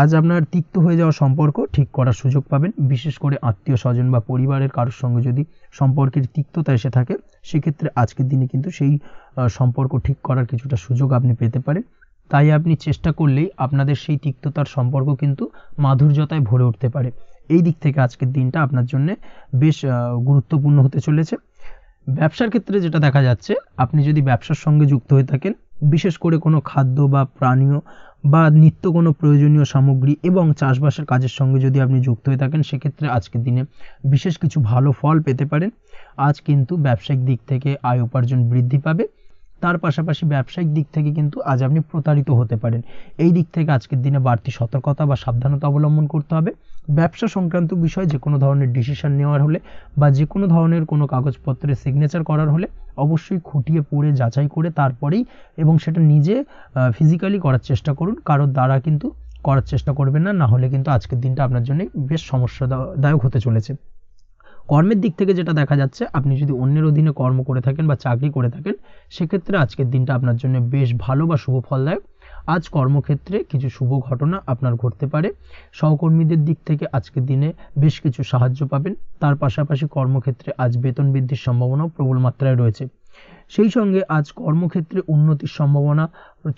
আজ আপনার তিক্ত হয়ে যাওয়া সম্পর্ক ঠিক করার সুযোগ পাবেন। বিশেষ করে আত্মীয় স্বজন বা পরিবারের কারোর সঙ্গে যদি সম্পর্কের তিক্ততা এসে থাকে, সেক্ষেত্রে আজকের দিনে কিন্তু সেই সম্পর্ক ঠিক করার কিছুটা সুযোগ আপনি পেতে পারেন। তাই আপনি চেষ্টা করলেই আপনাদের সেই তিক্ততার সম্পর্ক কিন্তু মাধুর্যতায় ভরে উঠতে পারে। এই দিক থেকে আজকের দিনটা আপনার জন্য বেশ গুরুত্বপূর্ণ হতে চলেছে। ব্যবসার ক্ষেত্রে যেটা দেখা যাচ্ছে, আপনি যদি ব্যবসার সঙ্গে যুক্ত হয়ে থাকেন, বিশেষ করে কোনো খাদ্য বা পানীয় বা নিত্য কোনো প্রয়োজনীয় সামগ্রী এবং চাষবাসের কাজের সঙ্গে যদি আপনি যুক্ত হয়ে থাকেন, সেক্ষেত্রে আজকের দিনে বিশেষ কিছু ভালো ফল পেতে পারেন। আজ কিন্তু ব্যবসায়িক দিক থেকে আয় উপার্জন বৃদ্ধি পাবে, তার পাশাপাশি ব্যবসায়িক দিক থেকে কিন্তু আজ আপনি প্রতারিত হতে পারেন। এই দিক থেকে আজকের দিনে বাড়তি সতর্কতা বা সাবধানতা অবলম্বন করতে হবে। ব্যবসা সংক্রান্ত বিষয়ে যে কোনো ধরনের ডিসিশন নেওয়ার হলে বা যে কোনো ধরনের কোনো কাগজপত্রে সিগনেচার করার হলে অবশ্যই খুঁটিয়ে পড়ে যাচাই করে তারপরেই, এবং সেটা নিজে ফিজিক্যালি করার চেষ্টা করুন, কারোর দ্বারা কিন্তু করার চেষ্টা করবেন না, না হলে কিন্তু আজকের দিনটা আপনার জন্য বেশ সমস্যাদায়ক হতে চলেছে। কর্মের দিক থেকে যেটা দেখা যাচ্ছে, আপনি যদি অন্যের অধীনে কর্ম করে থাকেন বা চাকরি করে থাকেন, সেক্ষেত্রে আজকের দিনটা আপনার জন্য বেশ ভালো বা শুভ ফলদায়ক। আজ কর্মক্ষেত্রে কিছু শুভ ঘটনা আপনার ঘটতে পারে। সহকর্মীদের দিক থেকে আজকের দিনে বেশ কিছু সাহায্য পাবেন। তার পাশাপাশি কর্মক্ষেত্রে আজ বেতন বৃদ্ধির সম্ভাবনাও প্রবল মাত্রায় রয়েছে। সেই সঙ্গে আজ কর্মক্ষেত্রে উন্নতির সম্ভাবনা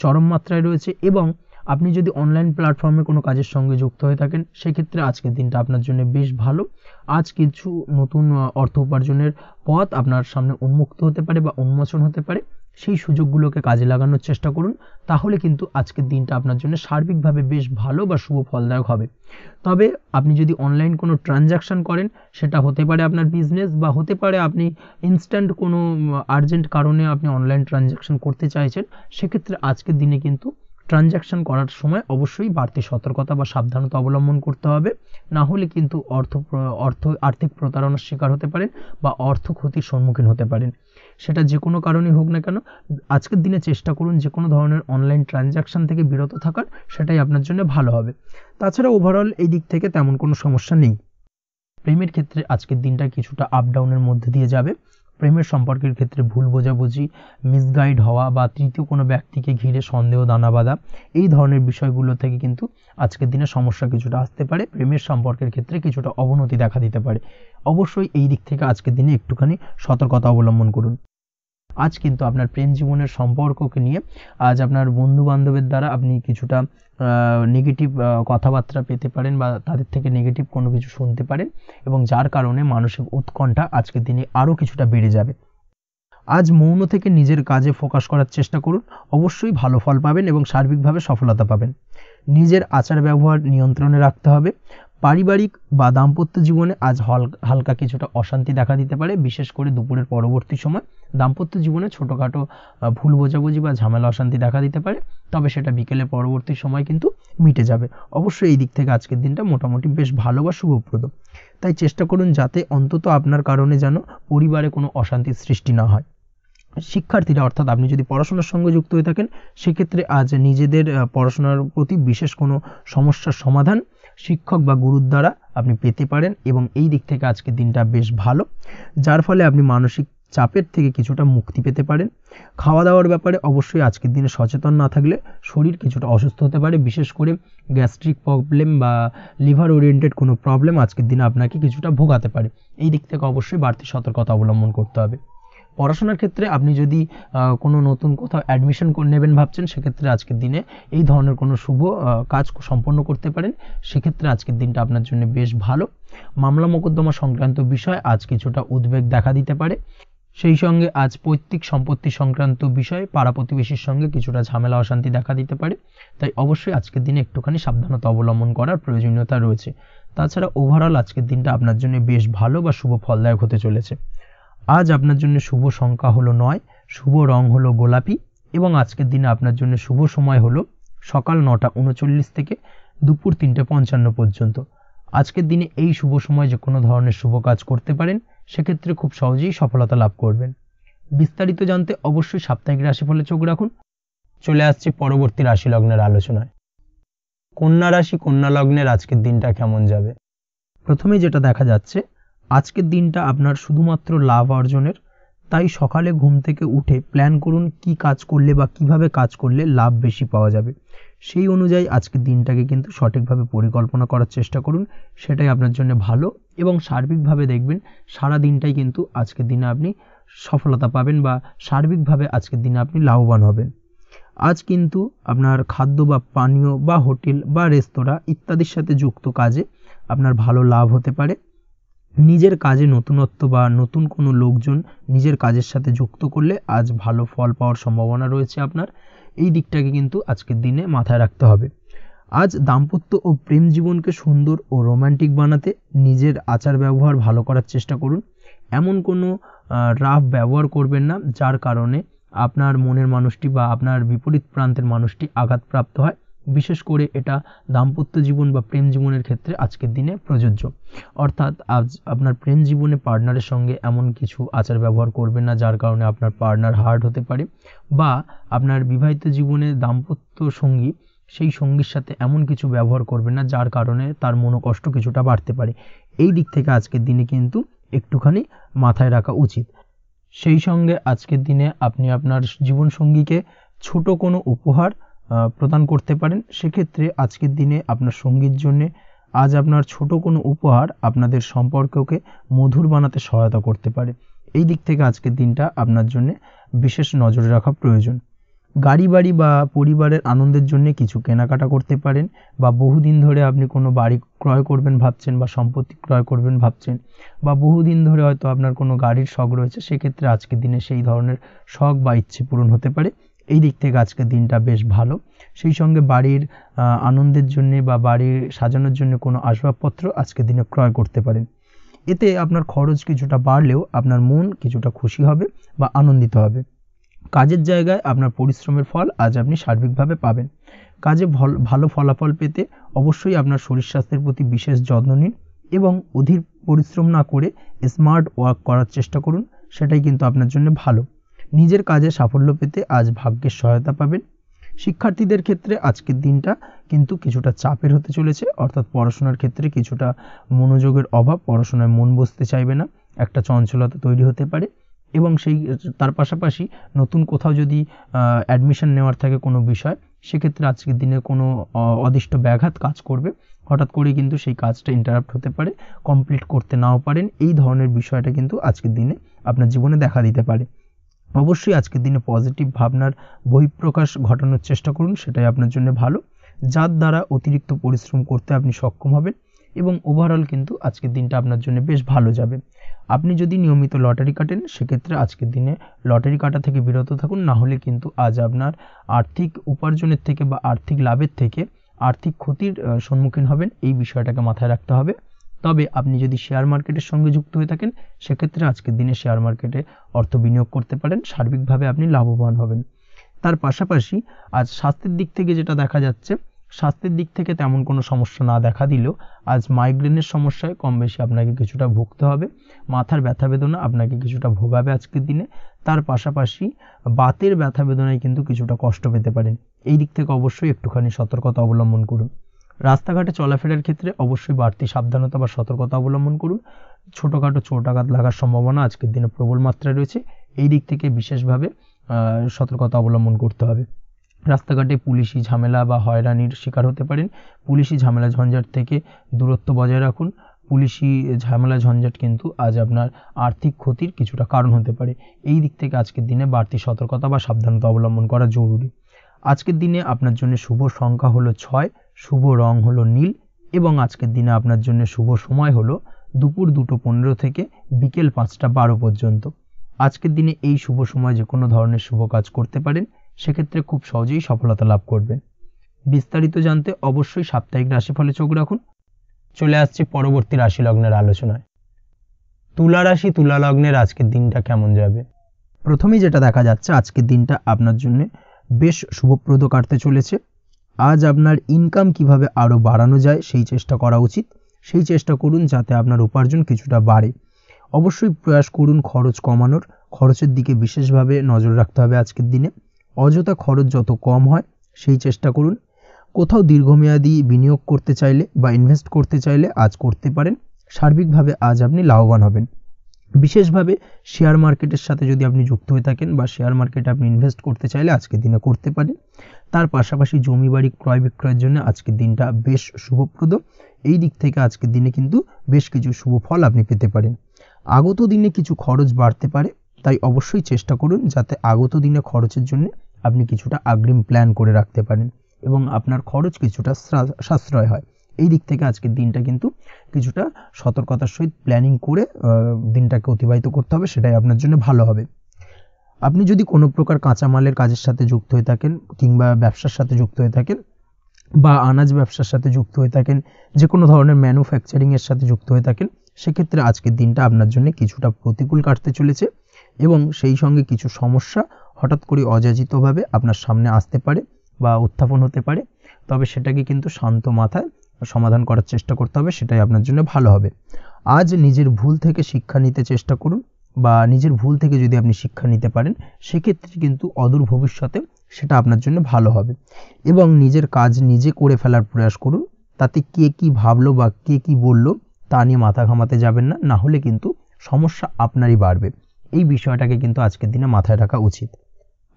চরম মাত্রায় রয়েছে, এবং আপনি যদি অনলাইন প্ল্যাটফর্মে কোনো কাজের সঙ্গে যুক্ত হয়ে থাকেন, সেক্ষেত্রে আজকের দিনটা আপনার জন্য বেশ ভালো। আজ কিছু নতুন অর্থ উপার্জনের পথ আপনার সামনে উন্মুক্ত হতে পারে বা উন্মোচন হতে পারে। সেই সুযোগগুলোকে কাজে লাগানোর চেষ্টা করুন, তাহলে কিন্তু আজকের দিনটা আপনার জন্য সার্বিকভাবে বেশ ভালো বা শুভ ফলদায়ক হবে। তবে আপনি যদি অনলাইন কোনো ট্রানজ্যাকশন করেন, সেটা হতে পারে আপনার বিজনেস, বা হতে পারে আপনি ইনস্ট্যান্ট কোনো আর্জেন্ট কারণে আপনি অনলাইন ট্রানজ্যাকশন করতে চাইছেন, সেক্ষেত্রে আজকের দিনে কিন্তু ট্রানজ্যাকশন করার সময় অবশ্যই বাড়তি সতর্কতা বা সাবধানতা অবলম্বন করতে হবে, না হলে কিন্তু আর্থিক প্রতারণার শিকার হতে পারেন বা অর্থ ক্ষতির সম্মুখীন হতে পারেন। সেটা যে কোনো কারণেই হোক না কেন, আজকের দিনে চেষ্টা করুন যে কোনো ধরনের অনলাইন ট্রানজ্যাকশন থেকে বিরত থাকার, সেটাই আপনার জন্য ভালো হবে। তাছাড়া ওভারঅল এই দিক থেকে তেমন কোনো সমস্যা নেই। প্রেমের ক্ষেত্রে আজকের দিনটা কিছুটা আপ ডাউনের মধ্যে দিয়ে যাবে। প্রেমের সম্পর্কের ক্ষেত্রে ভুল বোঝাবুঝি, মিসগাইড হওয়া বা তৃতীয় কোনো ব্যক্তিকে ঘিরে সন্দেহ দানা বাঁধা, এই ধরনের বিষয়গুলো থেকে কিন্তু আজকের দিনে সমস্যা কিছুটা আসতে পারে। প্রেমের সম্পর্কের ক্ষেত্রে কিছুটা অবনতি দেখা দিতে পারে। অবশ্যই এই দিক থেকে আজকের দিনে একটুখানি সতর্কতা অবলম্বন করুন। আজ কিন্তু আপনার প্রেম জীবনের সম্পর্ককে নিয়ে আজ আপনার বন্ধু বান্ধবের দ্বারা আপনি কিছুটা নেগেটিভ কথাবার্তা পেতে পারেন বা তাদের থেকে নেগেটিভ কোনো কিছু শুনতে পারেন, এবং যার কারণে মানসিক উৎকণ্ঠা আজকের দিনে আরও কিছুটা বেড়ে যাবে। আজ মৌন থেকে নিজের কাজে ফোকাস করার চেষ্টা করুন, অবশ্যই ভালো ফল পাবেন এবং সার্বিকভাবে সফলতা পাবেন। নিজের আচার ব্যবহার নিয়ন্ত্রণে রাখতে হবে। পারিবারিক বা দাম্পত্য জীবনে আজ হালকা কিছুটা অশান্তি দেখা দিতে পারে, বিশেষ করে দুপুরের পরবর্তী সময় দাম্পত্য জীবনে ছোটোখাটো ভুল বোঝাবুঝি বা ঝামেলা অশান্তি দেখা দিতে পারে, তবে সেটা বিকেলের পরবর্তী সময় কিন্তু মিটে যাবে। অবশ্যই এই দিক থেকে আজকের দিনটা মোটামুটি বেশ ভালো বা শুভপ্রদ। তাই চেষ্টা করুন যাতে অন্তত আপনার কারণে যেন পরিবারে কোনো অশান্তির সৃষ্টি না হয়। শিক্ষার্থীরা, অর্থাৎ আপনি যদি পড়াশোনার সঙ্গে যুক্ত হয়ে থাকেন, সেক্ষেত্রে আজ নিজেদের পড়াশোনার প্রতি বিশেষ কোনো সমস্যার সমাধান শিক্ষক বা গুরুর দ্বারা আপনি পেতে পারেন, এবং এই দিক থেকে আজকের দিনটা বেশ ভালো, যার ফলে আপনি মানসিক চাপের থেকে কিছুটা মুক্তি পেতে পারেন। খাওয়া দাওয়ার ব্যাপারে অবশ্যই আজকের দিনে সচেতন না থাকলে শরীর কিছুটা অসুস্থ হতে পারে, বিশেষ করে গ্যাস্ট্রিক প্রবলেম বা লিভার ওরিয়েন্টেড কোনো প্রবলেম আজকের দিনে আপনাকে কিছুটা ভোগাতে পারে। এই দিক থেকে অবশ্যই বাড়তি সতর্কতা অবলম্বন করতে হবে। পড়াশোনার ক্ষেত্রে আপনি যদি কোনো নতুন কোথাও অ্যাডমিশন নেবেন ভাবছেন, সেক্ষেত্রে আজকের দিনে এই ধরনের কোনো শুভ কাজ সম্পন্ন করতে পারেন। সেক্ষেত্রে আজকের দিনটা আপনার জন্য বেশ ভালো। মামলা মোকদ্দমা সংক্রান্ত বিষয় আজ কিছুটা উদ্বেগ দেখা দিতে পারে। সেই সঙ্গে আজ পৈতৃক সম্পত্তি সংক্রান্ত বিষয়ে পাড়া প্রতিবেশীর সঙ্গে কিছুটা ঝামেলা অশান্তি দেখা দিতে পারে। তাই অবশ্যই আজকের দিনে একটুখানি সাবধানতা অবলম্বন করার প্রয়োজনীয়তা রয়েছে। তাছাড়া ওভারঅল আজকের দিনটা আপনার জন্য বেশ ভালো বা শুভ ফলদায়ক হতে চলেছে। আজ আপনার জন্য শুভ সংখ্যা হলো 9, শুভ রং হলো গোলাপি, এবং আজকের দিনে আপনার জন্য শুভ সময় হলো সকাল 9:39 থেকে দুপুর 3:55 পর্যন্ত। আজকের দিনে এই শুভ সময় যে কোনো ধরনের শুভ কাজ করতে পারেন, সেক্ষেত্রে খুব সহজেই সফলতা লাভ করবেন। বিস্তারিত জানতে অবশ্যই সাপ্তাহিক রাশিফলে চোখ রাখুন। চলে আসছে পরবর্তী রাশি লগ্নের আলোচনায়। কন্যা রাশি, কন্যা লগ্নের আজকের দিনটা কেমন যাবে? প্রথমে যেটা দেখা যাচ্ছে, আজকের দিনটা আপনার শুধুমাত্র লাভ অর্জনের। তাই সকালে ঘুম থেকে উঠে প্ল্যান করুন কি কাজ করলে বা কিভাবে কাজ করলে লাভ বেশি পাওয়া যাবে। সেই অনুযায়ী আজকের দিনটাকে কিন্তু সঠিকভাবে পরিকল্পনা করার চেষ্টা করুন, সেটাই আপনার জন্য ভালো, এবং সার্বিকভাবে দেখবেন সারা দিনটাই কিন্তু আজকের দিনে আপনি সফলতা পাবেন বা সার্বিকভাবে আজকের দিনে আপনি লাভবান হবেন। আজ কিন্তু আপনার খাদ্য বা পানীয় বা হোটেল বা রেস্তোরাঁ ইত্যাদির সাথে যুক্ত কাজে আপনার ভালো লাভ হতে পারে। নিজের কাজে নতুনত্ব বা নতুন কোনো লোকজন নিজের কাজের সাথে যুক্ত করলে আজ ভালো ফল পাওয়ার সম্ভাবনা রয়েছে আপনার। এই দিকটাকে কিন্তু আজকের দিনে মাথায় রাখতে হবে। আজ দাম্পত্য ও প্রেম জীবনকে সুন্দর ও রোমান্টিক বানাতে নিজের আচার ব্যবহার ভালো করার চেষ্টা করুন। এমন কোনো রাফ ব্যবহার করবেন না যার কারণে আপনার মনের মানুষটি বা আপনার বিপরীত প্রান্তের মানুষটি আঘাতপ্রাপ্ত হয়। বিশেষ করে এটা দাম্পত্য জীবন বা প্রেম জীবনের ক্ষেত্রে আজকের দিনে প্রযোজ্য। অর্থাৎ আজ আপনার প্রেম জীবনে পার্টনারের সঙ্গে এমন কিছু আচার ব্যবহার করবেন না যার কারণে আপনার পার্টনার হার্ট হতে পারে, বা আপনার বিবাহিত জীবনে দাম্পত্য সঙ্গী সেই সঙ্গীর সাথে এমন কিছু ব্যবহার করবেন না যার কারণে তার মনোকষ্ট কিছুটা বাড়তে পারে। এই দিক থেকে আজকের দিনে কিন্তু একটুখানি মাথায় রাখা উচিত। সেই সঙ্গে আজকের দিনে আপনি আপনার জীবনসঙ্গীকে ছোট কোনো উপহার প্রদান করতে পারেন। সেক্ষেত্রে আজকের দিনে আপনার সঙ্গীর জন্যে আজ আপনার ছোট কোনো উপহার আপনাদের সম্পর্ককে মধুর বানাতে সহায়তা করতে পারে। এই দিক থেকে আজকের দিনটা আপনার জন্য বিশেষ নজরে রাখা প্রয়োজন। গাড়ি বাড়ি বা পরিবারের আনন্দের জন্য কিছু কেনাকাটা করতে পারেন, বা বহুদিন ধরে আপনি কোনো বাড়ি ক্রয় করবেন ভাবছেন বা সম্পত্তি ক্রয় করবেন ভাবছেন, বা বহুদিন ধরে হয়তো আপনার কোনো গাড়ির শখ রয়েছে, সেক্ষেত্রে আজকের দিনে সেই ধরনের শখ বা ইচ্ছে পূরণ হতে পারে। এই দিক থেকে আজকের দিনটা বেশ ভালো। সেই সঙ্গে বাড়ির আনন্দের জন্যে বা বাড়ির সাজানোর জন্য কোনো আসবাবপত্র আজকের দিনে ক্রয় করতে পারেন। এতে আপনার খরচ কিছুটা বাড়লেও আপনার মন কিছুটা খুশি হবে বা আনন্দিত হবে। কাজের জায়গায় আপনার পরিশ্রমের ফল আজ আপনি সার্বিকভাবে পাবেন। কাজে ভালো ফলাফল পেতে অবশ্যই আপনার শরীর স্বাস্থ্যের প্রতি বিশেষ যত্ন নিন এবং অধীর পরিশ্রম না করে স্মার্ট ওয়ার্ক করার চেষ্টা করুন, সেটাই কিন্তু আপনার জন্য ভালো। নিজের কাজে সাফল্য পেতে আজ ভাগ্যের সহায়তা পাবেন। শিক্ষার্থীদের ক্ষেত্রে আজকের দিনটা কিন্তু কিছুটা চাপের হতে চলেছে, অর্থাৎ পড়াশোনার ক্ষেত্রে কিছুটা মনোযোগের অভাব, পড়াশোনায় মন বসতে চাইবে না, একটা চঞ্চলতা তৈরি হতে পারে। এবং তার পাশাপাশি নতুন কোথাও যদি অ্যাডমিশন নেওয়ার থাকে কোনো বিষয়, সেক্ষেত্রে আজকের দিনে কোনো অদিষ্ট ব্যাঘাত কাজ করবে। হঠাৎ করে কিন্তু সেই কাজটা ইন্টারাপ্ট হতে পারে, কমপ্লিট করতে নাও পারেন। এই ধরনের বিষয়টা কিন্তু আজকের দিনে আপনার জীবনে দেখা দিতে পারে। অবশ্যই আজকের দিনে পজিটিভ ভাবনার বহিঃপ্রকাশ ঘটানোর চেষ্টা করুন, সেটাই আপনার জন্য ভালো, যার দ্বারা অতিরিক্ত পরিশ্রম করতে আপনি সক্ষম হবেন এবং ওভারঅল কিন্তু আজকের দিনটা আপনার জন্য বেশ ভালো যাবে। আপনি যদি নিয়মিত লটারি কাটেন, সেক্ষেত্রে আজকের দিনে লটারি কাটা থেকে বিরত থাকুন, না হলে কিন্তু আজ আপনার আর্থিক উপার্জনের থেকে বা আর্থিক লাভের থেকে আর্থিক ক্ষতির সম্মুখীন হবেন। এই বিষয়টাকে মাথায় রাখতে হবে। তবে আপনি যদি শেয়ার মার্কেটের সঙ্গে যুক্ত হয়ে থাকেন, সেক্ষেত্রে আজকের দিনে শেয়ার মার্কেটে অর্থ বিনিয়োগ করতে পারেন, সার্বিকভাবে আপনি লাভবান হবেন। তার পাশাপাশি আজ স্বাস্থ্যের দিক থেকে যেটা দেখা যাচ্ছে, স্বাস্থ্যের দিক থেকে তেমন কোনো সমস্যা না দেখা দিলেও আজ মাইগ্রেনের সমস্যায় কম বেশি আপনাকে কিছুটা ভুগতে হবে। মাথার ব্যথা বেদনা আপনাকে কিছুটা ভোগাবে আজকের দিনে। তার পাশাপাশি বাতের ব্যথা বেদনায় কিন্তু কিছুটা কষ্ট পেতে পারেন। এই দিক থেকে অবশ্যই একটুখানি সতর্কতা অবলম্বন করুন। রাস্তাঘাটে চলাফেরার ক্ষেত্রে অবশ্যই বাড়তি সাবধানতা বা সতর্কতা অবলম্বন করুন। ছোটোখাটো চোট আঘাত লাগার সম্ভাবনা আজকের দিনে প্রবল মাত্রায় রয়েছে। এই দিক থেকে বিশেষভাবে সতর্কতা অবলম্বন করতে হবে। রাস্তাঘাটে পুলিশি ঝামেলা বা হয়রানির শিকার হতে পারেন। পুলিশি ঝামেলা ঝঞ্ঝাট থেকে দূরত্ব বজায় রাখুন। পুলিশি ঝামেলা ঝঞ্ঝাট কিন্তু আজ আপনার আর্থিক ক্ষতির কিছুটা কারণ হতে পারে। এই দিক থেকে আজকের দিনে বাড়তি সতর্কতা বা সাবধানতা অবলম্বন করা জরুরি। আজকের দিনে আপনার জন্য শুভ সংখ্যা হলো 6, শুভ রং হলো নীল এবং আজকের দিনে আপনার জন্য শুভ সময় হলো দুপুর 2:15 থেকে বিকেল 5:12 পর্যন্ত। আজকের দিনে এই শুভ সময় যে কোনো ধরনের শুভ কাজ করতে পারেন, সেক্ষেত্রে খুব সহজেই সফলতা লাভ করবেন। বিস্তারিত জানতে অবশ্যই সাপ্তাহিক রাশিফলে চোখ রাখুন। চলে আসছি পরবর্তী রাশি লগ্নের আলোচনায়। তুলা রাশি, তুলা লগ্নের আজকের দিনটা কেমন যাবে? প্রথমেই যেটা দেখা যাচ্ছে, আজকের দিনটা আপনার জন্য বেশ শুভপ্রদ কাটতে চলেছে। আজ আপনার ইনকাম কিভাবে আরও বাড়ানো যায় সেই চেষ্টা করা উচিত। সেই চেষ্টা করুন যাতে আপনার উপার্জন কিছুটা বাড়ে। অবশ্যই প্রয়াস করুন খরচ কমানোর, খরচের দিকে বিশেষভাবে নজর রাখতে হবে আজকের দিনে। অযথা খরচ যত কম হয় সেই চেষ্টা করুন। কোথাও দীর্ঘমেয়াদী বিনিয়োগ করতে চাইলে বা ইনভেস্ট করতে চাইলে আজ করতে পারেন। সার্বিকভাবে আজ আপনি লাভবান হবেন। বিশেষভাবে শেয়ার মার্কেটের সাথে যদি আপনি যুক্ত হয়ে থাকেন বা শেয়ার মার্কেটে আপনি ইনভেস্ট করতে চাইলে আজকের দিনে করতে পারেন। তার পাশাপাশি জমি বাড়ি ক্রয় বিক্রয়ের জন্য আজকের দিনটা বেশ শুভপ্রদ। এই দিক থেকে আজকের দিনে কিন্তু বেশ কিছু শুভ ফল আপনি পেতে পারেন। আগত দিনে কিছু খরচ বাড়তে পারে, তাই অবশ্যই চেষ্টা করুন যাতে আগত দিনে খরচের জন্য আপনি কিছুটা অগ্রিম প্ল্যান করে রাখতে পারেন এবং আপনার খরচ কিছুটা সাশ্রয় হয়। এই দিক থেকে আজকের দিনটা কিন্তু কিছুটা সতর্কতার সহিত প্ল্যানিং করে দিনটাকে অতিবাহিত করতে হবে, সেটাই আপনার জন্য ভালো হবে। আপনি যদি কোনো প্রকার কাঁচামালের কাজের সাথে যুক্ত হয়ে থাকেন কিংবা ব্যবসার সাথে যুক্ত হয়ে থাকেন বা আনাজ ব্যবসার সাথে যুক্ত হয়ে থাকেন, যে কোনো ধরনের ম্যানুফ্যাকচারিংয়ের সাথে যুক্ত হয়ে থাকেন, সেক্ষেত্রে আজকের দিনটা আপনার জন্য কিছুটা প্রতিকূল কাটতে চলেছে এবং সেই সঙ্গে কিছু সমস্যা হঠাৎ করে অযাচিতভাবে আপনার সামনে আসতে পারে বা উত্থাপন হতে পারে। তবে সেটাকে কিন্তু শান্ত মাথায় সমাধান করার চেষ্টা করতে হবে, সেটাই আপনার জন্য ভালো হবে। আজ নিজের ভুল থেকে শিক্ষা নিতে চেষ্টা করুন, বা নিজের ভুল থেকে যদি আপনি শিক্ষা নিতে পারেন সেক্ষেত্রে কিন্তু অদূর ভবিষ্যতে সেটা আপনার জন্য ভালো হবে। এবং নিজের কাজ নিজে করে ফেলার প্রয়াস করুন, তাতে কে কি ভাবলো বা কে কি বলল তা নিয়ে মাথা ঘামাতে যাবেন না, না হলে কিন্তু সমস্যা আপনারই বাড়বে। এই বিষয়টাকে কিন্তু আজকের দিনে মাথায় রাখা উচিত।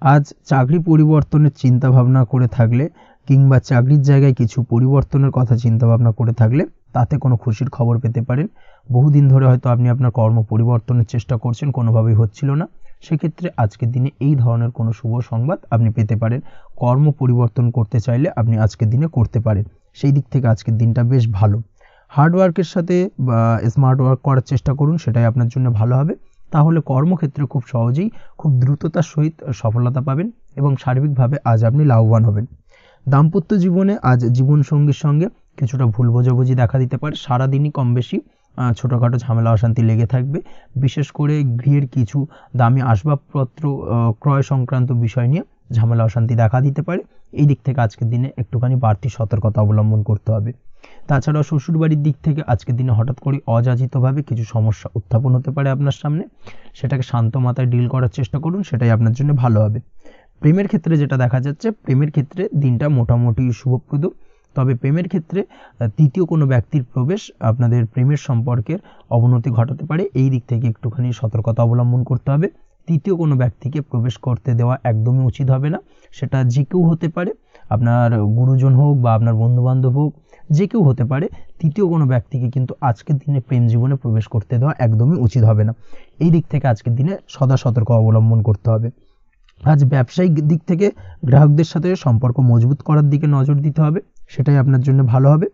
আজ চাকরি পরিবর্তনের চিন্তা ভাবনা করে থাকলে কিংবা চাকরির জায়গায় কিছু পরিবর্তনের কথা চিন্তা ভাবনা করে থাকলে তাতে কোনো খুশির খবর পেতে পারেন। বহুদিন ধরে হয়তো আপনি আপনার কর্ম পরিবর্তনের চেষ্টা করছেন, কোনোভাবেই হচ্ছিল না, সেক্ষেত্রে আজকের দিনে এই ধরনের কোনো শুভ সংবাদ আপনি পেতে পারেন। কর্ম পরিবর্তন করতে চাইলে আপনি আজকের দিনে করতে পারেন, সেই দিক থেকে আজকের দিনটা বেশ ভালো। হার্ডওয়ার্কের সাথে বা স্মার্ট ওয়ার্ক করার চেষ্টা করুন, সেটাই আপনার জন্য ভালো হবে। তাহলে কর্মক্ষেত্রে খুব সহজেই খুব দ্রুততার সহিত সফলতা পাবেন এবং সার্বিকভাবে আজ আপনি লাভবান হবেন। দাম্পত্য জীবনে আজ জীবনসঙ্গীর সঙ্গে কিছুটা ভুল বোঝাবুঝি দেখা দিতে পারে। সারাদিনই কম বেশি ছোটোখাটো ঝামেলা অশান্তি লেগে থাকবে, বিশেষ করে গৃহের কিছু দামি আসবাবপত্র ক্রয় সংক্রান্ত বিষয় নিয়ে ঝামেলা অশান্তি দেখা দিতে পারে। এই দিক থেকে আজকের দিনে একটুখানি বাড়তি সতর্কতা অবলম্বন করতে হবে। তাছাড়াও শ্বশুরবাড়ির দিক থেকে আজকের দিনে হঠাৎ করে অযাচিতভাবে কিছু সমস্যা উত্থাপন হতে পারে আপনার সামনে, সেটাকে শান্ত মাথায় ডিল করার চেষ্টা করুন, সেটাই আপনার জন্য ভালো হবে। প্রেমের ক্ষেত্রে যেটা দেখা যাচ্ছে, প্রেমের ক্ষেত্রে দিনটা মোটামুটি শুভপ্রদ, তবে প্রেমের ক্ষেত্রে তৃতীয় কোনো ব্যক্তির প্রবেশ আপনাদের প্রেমের সম্পর্কের অবনতি ঘটাতে পারে। এই দিক থেকে একটুখানি সতর্কতা অবলম্বন করতে হবে। তৃতীয় কোনো ব্যক্তিকে প্রবেশ করতে দেওয়া একদমই উচিত হবে না, সেটা যে কেউ হতে পারে, আপনার গুরুজন হোক বা আপনার বন্ধুবান্ধব হোক, যে কেউ হতে পারে। তৃতীয় কোনো ব্যক্তিকে কিন্তু আজকের দিনে প্রেম জীবনে প্রবেশ করতে দেওয়া একদমই উচিত হবে না। এই দিক থেকে আজকের দিনে সদা সতর্ক অবলম্বন করতে হবে। আজ ব্যবসায়িক দিক থেকে গ্রাহকদের সাথে সম্পর্ক মজবুত করার দিকে নজর দিতে হবে, সেটাই আপনার জন্য ভালো হবে।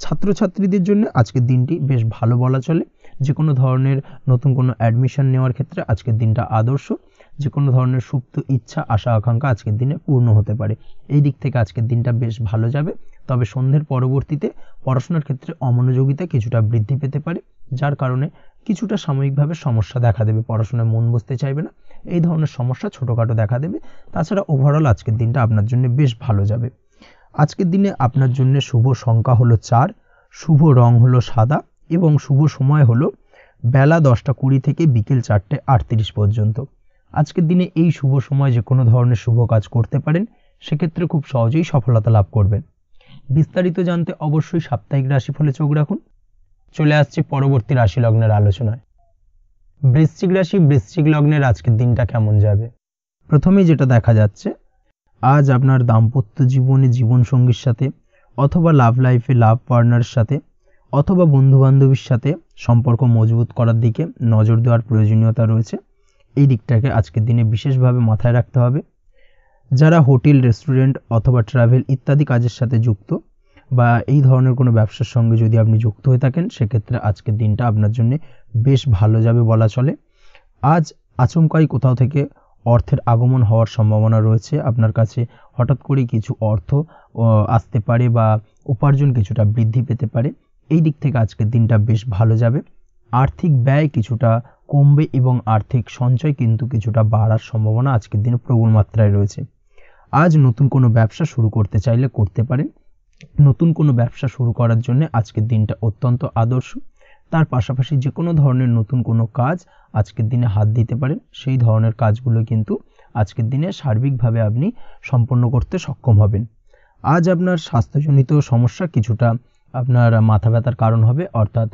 ছাত্রছাত্রীদের জন্য আজকের দিনটি বেশ ভালো বলা চলে। যে কোনো ধরনের নতুন কোনো অ্যাডমিশন নেওয়ার ক্ষেত্রে আজকের দিনটা আদর্শ। যে কোনো ধরনের সুপ্ত ইচ্ছা আশা আকাঙ্ক্ষা আজকের দিনে পূর্ণ হতে পারে। এই দিক থেকে আজকের দিনটা বেশ ভালো যাবে। তবে সন্ধ্যের পরবর্তীতে পড়াশোনার ক্ষেত্রে অমনোযোগিতা কিছুটা বৃদ্ধি পেতে পারে, যার কারণে কিছুটা সাময়িকভাবে সমস্যা দেখা দেবে, পড়াশোনায় মন বসতে চাইবে না, এই ধরনের সমস্যা ছোটোখাটো দেখা দেবে। তাছাড়া ওভারঅল আজকের দিনটা আপনার জন্য বেশ ভালো যাবে। আজকের দিনে আপনার জন্য শুভ সংখ্যা হলো 4, শুভ রং হলো সাদা এবং শুভ সময় হলো বেলা 10:20 থেকে বিকেল 4:38 পর্যন্ত। আজকের দিনে এই শুভ সময় যে কোনো ধরনের শুভ কাজ করতে পারেন, সেক্ষেত্রে খুব সহজেই সফলতা লাভ করবেন। বিস্তারিত জানতে অবশ্যই সাপ্তাহিক রাশিফলে চোখ রাখুন। চলে আসছে পরবর্তী রাশি লগ্নের আলোচনায়। বৃশ্চিক রাশি, বৃশ্চিক লগ্নের আজকের দিনটা কেমন যাবে? প্রথমেই যেটা দেখা যাচ্ছে, আজ আপনার দাম্পত্য জীবনে জীবনসঙ্গীর সাথে অথবা লাভ লাইফে লাভ পার্টনারের সাথে অথবা বন্ধুবান্ধবীর সাথে সম্পর্ক মজবুত করার দিকে নজর দেওয়ার প্রয়োজনীয়তা রয়েছে। এই দিকটাকে আজকের দিনে বিশেষভাবে মাথায় রাখতে হবে। যারা হোটেল, রেস্টুরেন্ট অথবা ট্রাভেল ইত্যাদি কাজের সাথে যুক্ত বা এই ধরনের কোনো ব্যবসার সঙ্গে যদি আপনি যুক্ত হয়ে থাকেন, সেক্ষেত্রে আজকের দিনটা আপনার জন্য বেশ ভালো যাবে বলা চলে। আজ আচমকাই কোথাও থেকে অর্থের আগমন হওয়ার সম্ভাবনা রয়েছে। আপনার কাছে হঠাৎ করেই কিছু অর্থ আসতে পারে বা উপার্জন কিছুটা বৃদ্ধি পেতে পারে। এই দিক থেকে আজকের দিনটা বেশ ভালো যাবে। আর্থিক ব্যয় কিছুটা কমবে এবং আর্থিক সঞ্চয় কিন্তু কিছুটা বাড়ার সম্ভাবনা আজকের দিনে প্রবল মাত্রায় রয়েছে। আজ নতুন কোনো ব্যবসা শুরু করতে চাইলে করতে পারেন। নতুন কোনো ব্যবসা শুরু করার জন্য আজকের দিনটা অত্যন্ত আদর্শ। তার পাশাপাশি যে কোনো ধরনের নতুন কোনো কাজ আজকের দিনে হাত দিতে পারেন, সেই ধরনের কাজগুলো কিন্তু আজকের দিনে সার্বিকভাবে আপনি সম্পন্ন করতে সক্ষম হবেন। আজ আপনার স্বাস্থ্যজনিত সমস্যা কিছুটা আপনার মাথা ব্যথার কারণ হবে, অর্থাৎ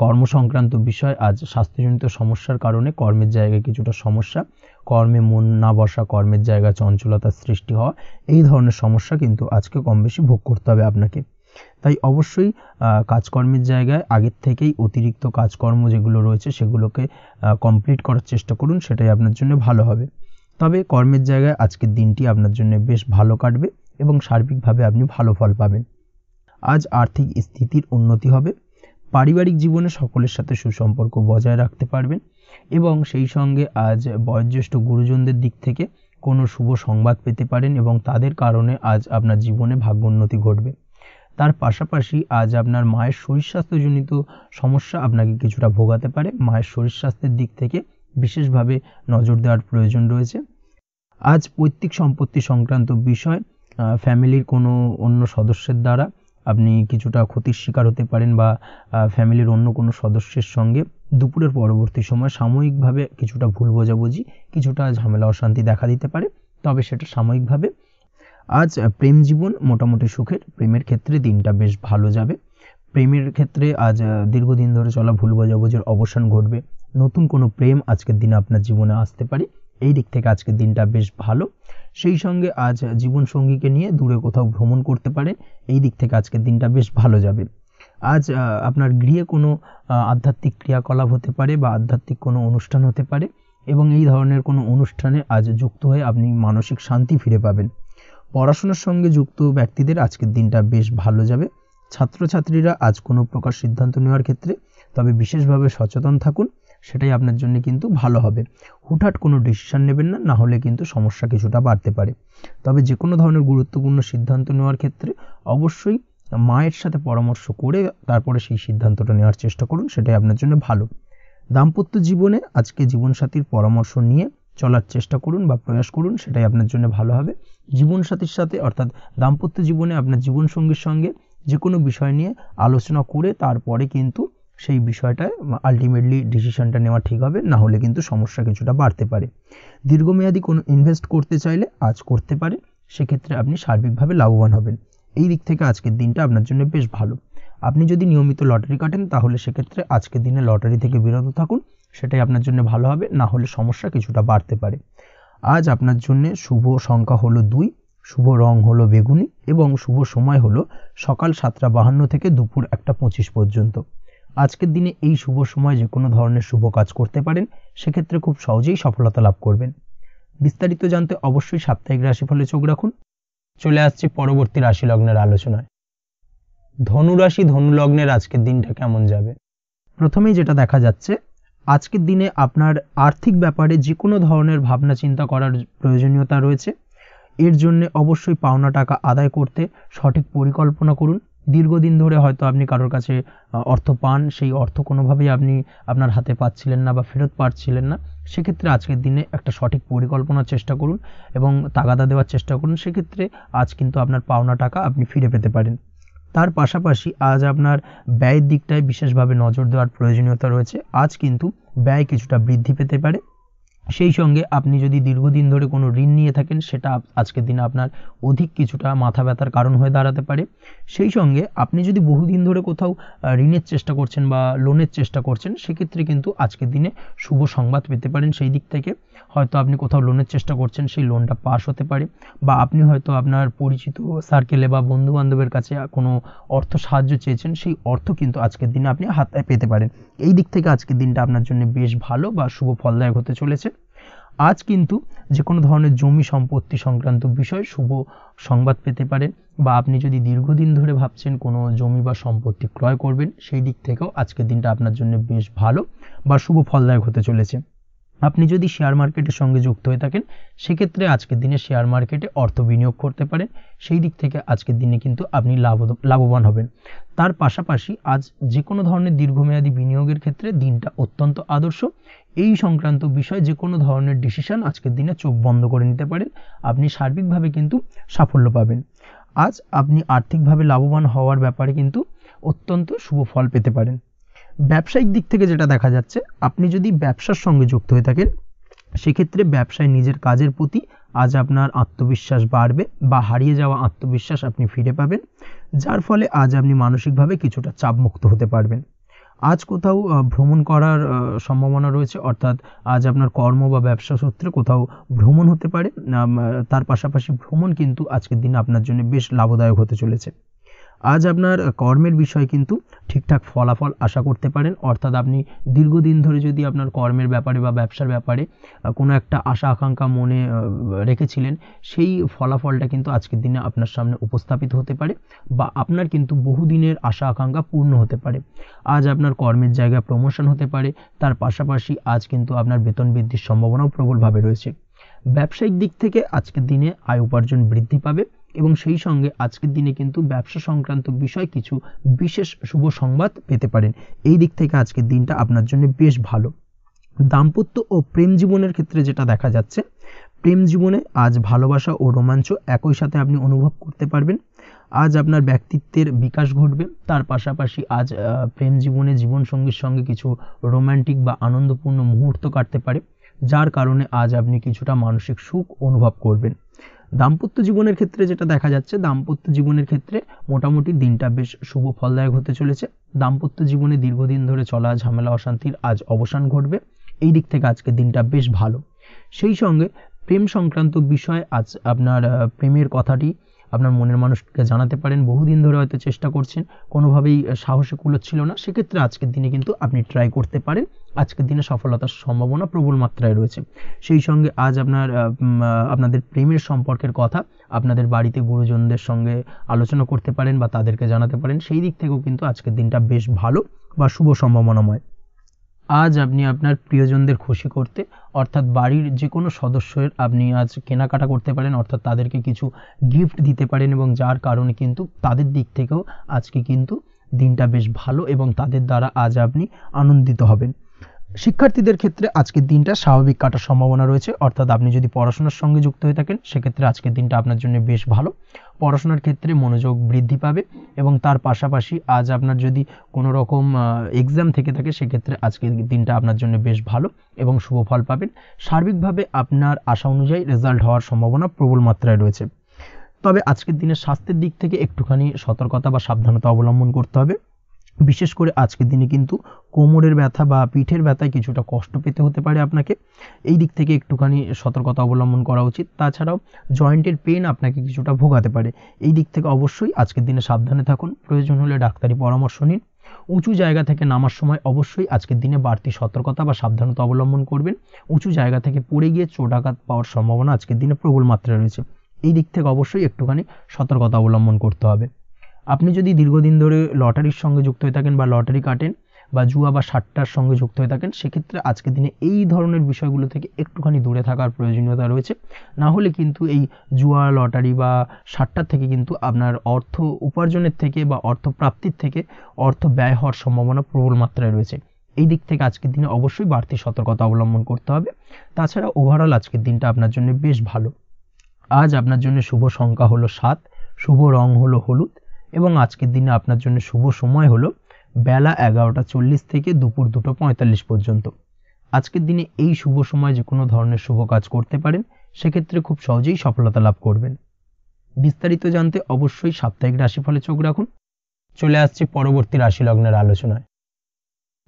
কর্মসংক্রান্ত বিষয়। আজ স্বাস্থ্যজনিত সমস্যার কারণে কর্মের জায়গায় কিছুটা সমস্যা, কর্মে মন না বসা, কর্মের জায়গায় চঞ্চলতার সৃষ্টি হওয়া, এই ধরনের সমস্যা কিন্তু আজকে কম বেশি ভোগ করতে হবে আপনাকে। তাই অবশ্যই কাজকর্মের জায়গায় আগের থেকেই অতিরিক্ত কাজকর্ম যেগুলো রয়েছে সেগুলোকে কমপ্লিট করার চেষ্টা করুন, সেটাই আপনার জন্য ভালো হবে। তবে কর্মের জায়গায় আজকের দিনটি আপনার জন্য বেশ ভালো কাটবে এবং সার্বিকভাবে আপনি ভালো ফল পাবেন। আজ আর্থিক স্থিতির উন্নতি হবে। পারিবারিক জীবনে সকলের সাথে সুসম্পর্ক বজায় রাখতে পারবেন এবং সেই সঙ্গে আজ বয়োজ্যেষ্ঠ গুরুজনদের দিক থেকে কোনো শুভ সংবাদ পেতে পারেন এবং তাদের কারণে আজ আপনার জীবনে ভাগ্যোন্নতি ঘটবে। তার পাশাপাশি আজ আপনার মায়ের শরীর স্বাস্থ্যজনিত সমস্যা আপনাকে কিছুটা ভোগাতে পারে। মায়ের শরীর স্বাস্থ্যের দিক থেকে বিশেষভাবে নজর দেওয়ার প্রয়োজন রয়েছে। আজ পৈতৃক সম্পত্তি সংক্রান্ত বিষয় ফ্যামিলির কোনো অন্য সদস্যের দ্বারা আপনি কিছুটা ক্ষতির শিকার হতে পারেন বা ফ্যামিলির অন্য কোনো সদস্যের সঙ্গে দুপুরের পরবর্তী সময় সাময়িকভাবে কিছুটা ভুল বোঝাবুঝি, কিছুটা ঝামেলা অশান্তি দেখা দিতে পারে, তবে সেটা সাময়িকভাবে। আজ প্রেম জীবন মোটামুটি সুখের। প্রেমের ক্ষেত্রে দিনটা বেশ ভালো যাবে। প্রেমের ক্ষেত্রে আজ দীর্ঘদিন ধরে চলা ভুল বোঝাবুঝির অবসান ঘটবে। নতুন কোনো প্রেম আজকের দিনে আপনার জীবনে আসতে পারে। এই দিক থেকে আজকের দিনটা বেশ ভালো। সেই সঙ্গে আজ জীবনসঙ্গীকে নিয়ে দূরে কোথাও ভ্রমণ করতে পারেন। এই দিক থেকে আজকের দিনটা বেশ ভালো যাবে। আজ আপনার গৃহে কোনো আধ্যাত্মিক ক্রিয়াকলাপ হতে পারে বা আধ্যাত্মিক কোনো অনুষ্ঠান হতে পারে এবং এই ধরনের কোনো অনুষ্ঠানে আজ যুক্ত হয়ে আপনি মানসিক শান্তি ফিরে পাবেন। পড়াশোনার সঙ্গে যুক্ত ব্যক্তিদের আজকের দিনটা বেশ ভালো যাবে। ছাত্রছাত্রীরা আজ কোনো প্রকার সিদ্ধান্ত নেওয়ার ক্ষেত্রে তবে বিশেষভাবে সচেতন থাকুন, সেটাই আপনার জন্য কিন্তু ভালো হবে। হুটহাট কোনো ডিসিশন নেবেন না, না হলে কিন্তু সমস্যা কিছুটা বাড়তে পারে। তবে যে কোনো ধরনের গুরুত্বপূর্ণ সিদ্ধান্ত নেওয়ার ক্ষেত্রে অবশ্যই মায়ের সাথে পরামর্শ করে তারপরে সেই সিদ্ধান্তটা নেওয়ার চেষ্টা করুন, সেটাই আপনার জন্য ভালো। দাম্পত্য জীবনে আজকে জীবনসাথীর পরামর্শ নিয়ে চলার চেষ্টা করুন বা প্রয়াস করুন, সেটাই আপনার জন্য ভালো হবে। জীবনসাথীর সাথে অর্থাৎ দাম্পত্য জীবনে আপনার জীবনসঙ্গীর সঙ্গে যে কোনো বিষয় নিয়ে আলোচনা করে তারপরে কিন্তু সেই বিষয়টায় আলটিমেটলি ডিসিশনটা নেওয়া ঠিক হবে, না হলে কিন্তু সমস্যা কিছুটা বাড়তে পারে। দীর্ঘমেয়াদী কোনো ইনভেস্ট করতে চাইলে আজ করতে পারে, সেক্ষেত্রে আপনি সার্বিকভাবে লাভবান হবেন। এই দিক থেকে আজকের দিনটা আপনার জন্য বেশ ভালো। আপনি যদি নিয়মিত লটারি কাটেন তাহলে সেক্ষেত্রে আজকের দিনে লটারি থেকে বিরত থাকুন, সেটাই আপনার জন্য ভালো হবে, না হলে সমস্যা কিছুটা বাড়তে পারে। আজ আপনার জন্য শুভ সংখ্যা হলো 2, শুভ রং হলো বেগুনি এবং শুভ সময় হলো সকাল 7:52 থেকে দুপুর 1:25 পর্যন্ত। আজকের দিনে এই শুভ সময় যে কোনো ধরনের শুভ কাজ করতে পারেন, সেক্ষেত্রে খুব সহজেই সফলতা লাভ করবেন। বিস্তারিত জানতে অবশ্যই সাপ্তাহিক রাশিফলে চোখ রাখুন। চলে আসছি পরবর্তী রাশি লগ্নের আলোচনায়। ধনুরাশি ধনু লগ্নের আজকের দিনটা কেমন যাবে? প্রথমেই যেটা দেখা যাচ্ছে, আজকের দিনে আপনার আর্থিক ব্যাপারে যে কোনো ধরনের ভাবনা চিন্তা করার প্রয়োজনীয়তা রয়েছে। এর জন্য অবশ্যই পাওনা টাকা আদায় করতে সঠিক পরিকল্পনা করুন। দীর্ঘদিন ধরে হয়তো আপনি কারোর কাছে অর্থ পান, সেই অর্থ কোনোভাবেই আপনি আপনার হাতে পাচ্ছিলেন না বা ফেরত পাচ্ছিলেন না, সেক্ষেত্রে আজকের দিনে একটা সঠিক পরিকল্পনার চেষ্টা করুন এবং তাগাদা দেওয়ার চেষ্টা করুন। সেক্ষেত্রে আজ কিন্তু আপনার পাওনা টাকা আপনি ফিরে পেতে পারেন। তার পাশাপাশি আজ আপনার ব্যয়ের দিকটায় বিশেষভাবে নজর দেওয়ার প্রয়োজনীয়তা রয়েছে। আজ কিন্তু ব্যয় কিছুটা বৃদ্ধি পেতে পারে। সেই সঙ্গে আপনি যদি দীর্ঘদিন ধরে কোনো ঋণ নিয়ে থাকেন, সেটা আজকের দিনে আপনার অধিক কিছুটা মাথা ব্যথার কারণ হয়ে দাঁড়াতে পারে। সেই সঙ্গে আপনি যদি বহুদিন ধরে কোথাও ঋণের চেষ্টা করছেন বা লোনের চেষ্টা করছেন, সেক্ষেত্রে কিন্তু আজকের দিনে শুভ সংবাদ পেতে পারেন। সেই দিক থেকে হয়তো আপনি কোথাও লোনের চেষ্টা করছেন, সেই লোনটা পাস হতে পারে, বা আপনি হয়তো আপনার পরিচিত সার্কেলে বা বন্ধু বান্ধবের কাছে কোনো অর্থ সাহায্য চেয়েছেন, সেই অর্থ কিন্তু আজকের দিনে আপনি হাতে পেতে পারেন। এই দিক থেকে আজকের দিনটা আপনার জন্য বেশ ভালো বা শুভ ফলদায়ক হতে চলেছে। আজ কিন্তু যে কোনো ধরনের জমি সম্পত্তি সংক্রান্ত বিষয় শুভ সংবাদ পেতে পারেন, বা আপনি যদি দীর্ঘদিন ধরে ভাবছেন কোনো জমি বা সম্পত্তি ক্রয় করবেন, সেই দিক থেকেও আজকের দিনটা আপনার জন্য বেশ ভালো বা শুভ ফলদায়ক হতে চলেছে। আপনি যদি শেয়ার মার্কেটের সঙ্গে যুক্ত হয়ে থাকেন, সেক্ষেত্রে আজকের দিনে শেয়ার মার্কেটে অর্থ বিনিয়োগ করতে পারেন। সেই দিক থেকে আজকের দিনে কিন্তু আপনি লাভবান হবেন। তার পাশাপাশি আজ যে কোনো ধরনের দীর্ঘমেয়াদী বিনিয়োগের ক্ষেত্রে দিনটা অত্যন্ত আদর্শ। এই সংক্রান্ত বিষয় যে কোনো ধরনের ডিসিশন আজকের দিনে চোখ বন্ধ করে নিতে পারেন, আপনি সার্বিকভাবে কিন্তু সাফল্য পাবেন। আজ আপনি আর্থিকভাবে লাভবান হওয়ার ব্যাপারে কিন্তু অত্যন্ত শুভ ফল পেতে পারেন। ব্যবসায়িক দিক থেকে যেটা দেখা যাচ্ছে, আপনি যদি ব্যবসার সঙ্গে যুক্ত হয়ে থাকেন, সেক্ষেত্রে ব্যবসায় নিজের কাজের প্রতি আজ আপনার আত্মবিশ্বাস বাড়বে বা হারিয়ে যাওয়া আত্মবিশ্বাস আপনি ফিরে পাবেন, যার ফলে আজ আপনি মানসিকভাবে কিছুটা চাপমুক্ত হতে পারবেন। আজ কোথাও ভ্রমণ করার সম্ভাবনা রয়েছে, অর্থাৎ আজ আপনার কর্ম বা ব্যবসা সূত্রে কোথাও ভ্রমণ হতে পারে। তার পাশাপাশি ভ্রমণ কিন্তু আজকের দিনে আপনার জন্য বেশ লাভদায়ক হতে চলেছে। আজ আপনার কর্মের বিষয়ে কিন্তু ঠিকঠাক ফলাফল আশা করতে পারেন, অর্থাৎ আপনি দীর্ঘদিন ধরে যদি আপনার কর্মের ব্যাপারে বা ব্যবসার ব্যাপারে কোনো একটা আশা আকাঙ্ক্ষা মনে রেখেছিলেন, সেই ফলাফলটা কিন্তু আজকের দিনে আপনার সামনে উপস্থাপিত হতে পারে বা আপনার কিন্তু বহুদিনের আশা আকাঙ্ক্ষা পূর্ণ হতে পারে। আজ আপনার কর্মের জায়গায় প্রমোশন হতে পারে, তার পাশাপাশি আজ কিন্তু আপনার বেতন বৃদ্ধির সম্ভাবনাও প্রবলভাবে রয়েছে। ব্যবসায়িক দিক থেকে আজকের দিনে আয় উপার্জন বৃদ্ধি পাবে এবং সেই সঙ্গে আজকের দিনে কিন্তু ব্যবসা সংক্রান্ত বিষয় কিছু বিশেষ শুভ সংবাদ পেতে পারেন। এই দিক থেকে আজকের দিনটা আপনার জন্য বেশ ভালো। দাম্পত্য ও প্রেম জীবনের ক্ষেত্রে যেটা দেখা যাচ্ছে, প্রেম জীবনে আজ ভালোবাসা ও রোমাঞ্চ একই সাথে আপনি অনুভব করতে পারবেন। আজ আপনার ব্যক্তিত্বের বিকাশ ঘটবে, তার পাশাপাশি আজ প্রেম জীবনে জীবনসঙ্গীর সঙ্গে কিছু রোমান্টিক বা আনন্দপূর্ণ মুহূর্ত কাটতে পারে, যার কারণে আজ আপনি কিছুটা মানসিক সুখ অনুভব করবেন। দাম্পত্য জীবনের ক্ষেত্রে যেটা দেখা যাচ্ছে, দাম্পত্য জীবনের ক্ষেত্রে মোটামুটি দিনটা বেশ শুভ ফলদায়ক হতে চলেছে। দাম্পত্য জীবনে দীর্ঘদিন ধরে চলা ঝামেলা অশান্তির আজ অবসান ঘটবে। এই দিক থেকে আজকের দিনটা বেশ ভালো। সেই সঙ্গে প্রেম সংক্রান্ত বিষয় আজ আপনার প্রেমের কথাটি আপনার মনের মানুষকে জানাতে পারেন। বহুদিন ধরে হয়তো চেষ্টা করছেন, কোনোভাবেই সাহসে কুলোচ্ছিল না, সেক্ষেত্রে আজকের দিনে কিন্তু আপনি ট্রাই করতে পারেন। আজকের দিনে সফলতার সম্ভাবনা প্রবল মাত্রায় রয়েছে। সেই সঙ্গে আজ আপনাদের প্রেমের সম্পর্কের কথা আপনাদের বাড়িতে গুরুজনদের সঙ্গে আলোচনা করতে পারেন বা তাদেরকে জানাতে পারেন। সেই দিক থেকেও কিন্তু আজকের দিনটা বেশ ভালো বা শুভ সম্ভাবনাময়। আজ আপনি আপনার প্রিয়জনদের খুশি করতে, অর্থাৎ বাড়ির যে কোনো সদস্যের আপনি আজ কেনাকাটা করতে পারেন, অর্থাৎ তাদেরকে কিছু গিফট দিতে পারেন এবং যার কারণে কিন্তু তাদের দিক থেকেও আজকে কিন্তু দিনটা বেশ ভালো এবং তাদের দ্বারা আজ আপনি আনন্দিত হবেন। শিক্ষার্থীদের ক্ষেত্রে আজকের দিনটা স্বাভাবিক কাটার সম্ভাবনা রয়েছে, অর্থাৎ আপনি যদি পড়াশোনার সঙ্গে যুক্ত হয়ে থাকেন সেক্ষেত্রে আজকের দিনটা আপনার জন্য বেশ ভালো। পড়াশোনার ক্ষেত্রে মনোযোগ বৃদ্ধি পাবে এবং তার পাশাপাশি আজ আপনার যদি কোনো রকম এক্সাম থেকে থাকে সেক্ষেত্রে আজকের দিনটা আপনার জন্য বেশ ভালো এবং শুভ ফল পাবেন। সার্বিকভাবে আপনার আশা অনুযায়ী রেজাল্ট হওয়ার সম্ভাবনা প্রবল মাত্রায় রয়েছে। তবে আজকের দিনে স্বাস্থ্যের দিক থেকে একটুখানি সতর্কতা বা সাবধানতা অবলম্বন করতে হবে। বিশেষ করে আজকের দিনে কিন্তু কোমরের ব্যথা বা পিঠের ব্যথায় কিছুটা কষ্ট পেতে হতে পারে আপনাকে। এই দিক থেকে একটুখানি সতর্কতা অবলম্বন করা উচিত। তাছাড়াও জয়েন্টের পেন আপনাকে কিছুটা ভোগাতে পারে। এই দিক থেকে অবশ্যই আজকের দিনে সাবধানে থাকুন, প্রয়োজন হলে ডাক্তারি পরামর্শ নিন। উঁচু জায়গা থেকে নামার সময় অবশ্যই আজকের দিনে বাড়তি সতর্কতা বা সাবধানতা অবলম্বন করবেন। উঁচু জায়গা থেকে পড়ে গিয়ে চোটাঘাত পাওয়ার সম্ভাবনা আজকের দিনে প্রবল মাত্রায় রয়েছে। এই দিক থেকে অবশ্যই একটুখানি সতর্কতা অবলম্বন করতে হবে। আপনি যদি দীর্ঘদিন ধরে লটারির সঙ্গে যুক্ত হয়ে থাকেন বা লটারি কাটেন বা জুয়া বা সাট্টার সঙ্গে যুক্ত হয়ে থাকেন সেক্ষেত্রে আজকের দিনে এই ধরনের বিষয়গুলো থেকে একটুখানি দূরে থাকার প্রয়োজনীয়তা রয়েছে। না হলে কিন্তু এই জুয়া, লটারি বা সাট্টার থেকে কিন্তু আপনার অর্থ উপার্জনের থেকে বা অর্থ প্রাপ্তির থেকে অর্থ ব্যয় হওয়ার সম্ভাবনা প্রবল মাত্রায় রয়েছে। এই দিক থেকে আজকের দিনে অবশ্যই বাড়তি সতর্কতা অবলম্বন করতে হবে। তাছাড়া ওভারঅল আজকের দিনটা আপনার জন্য বেশ ভালো। আজ আপনার জন্য শুভ সংখ্যা হলো 7, শুভ রং হলো হলুদ এবং আজকের দিনে আপনার জন্য শুভ সময় হলো বেলা 11:40 থেকে দুপুর 2:45 পর্যন্ত। আজকের দিনে এই শুভ সময় যে কোনো ধরনের শুভ কাজ করতে পারেন, সেক্ষেত্রে খুব সহজেই সফলতা লাভ করবেন। বিস্তারিত জানতে অবশ্যই সাপ্তাহিক রাশিফলে চোখ রাখুন। চলে আসছে পরবর্তী রাশি লগ্নের আলোচনায়।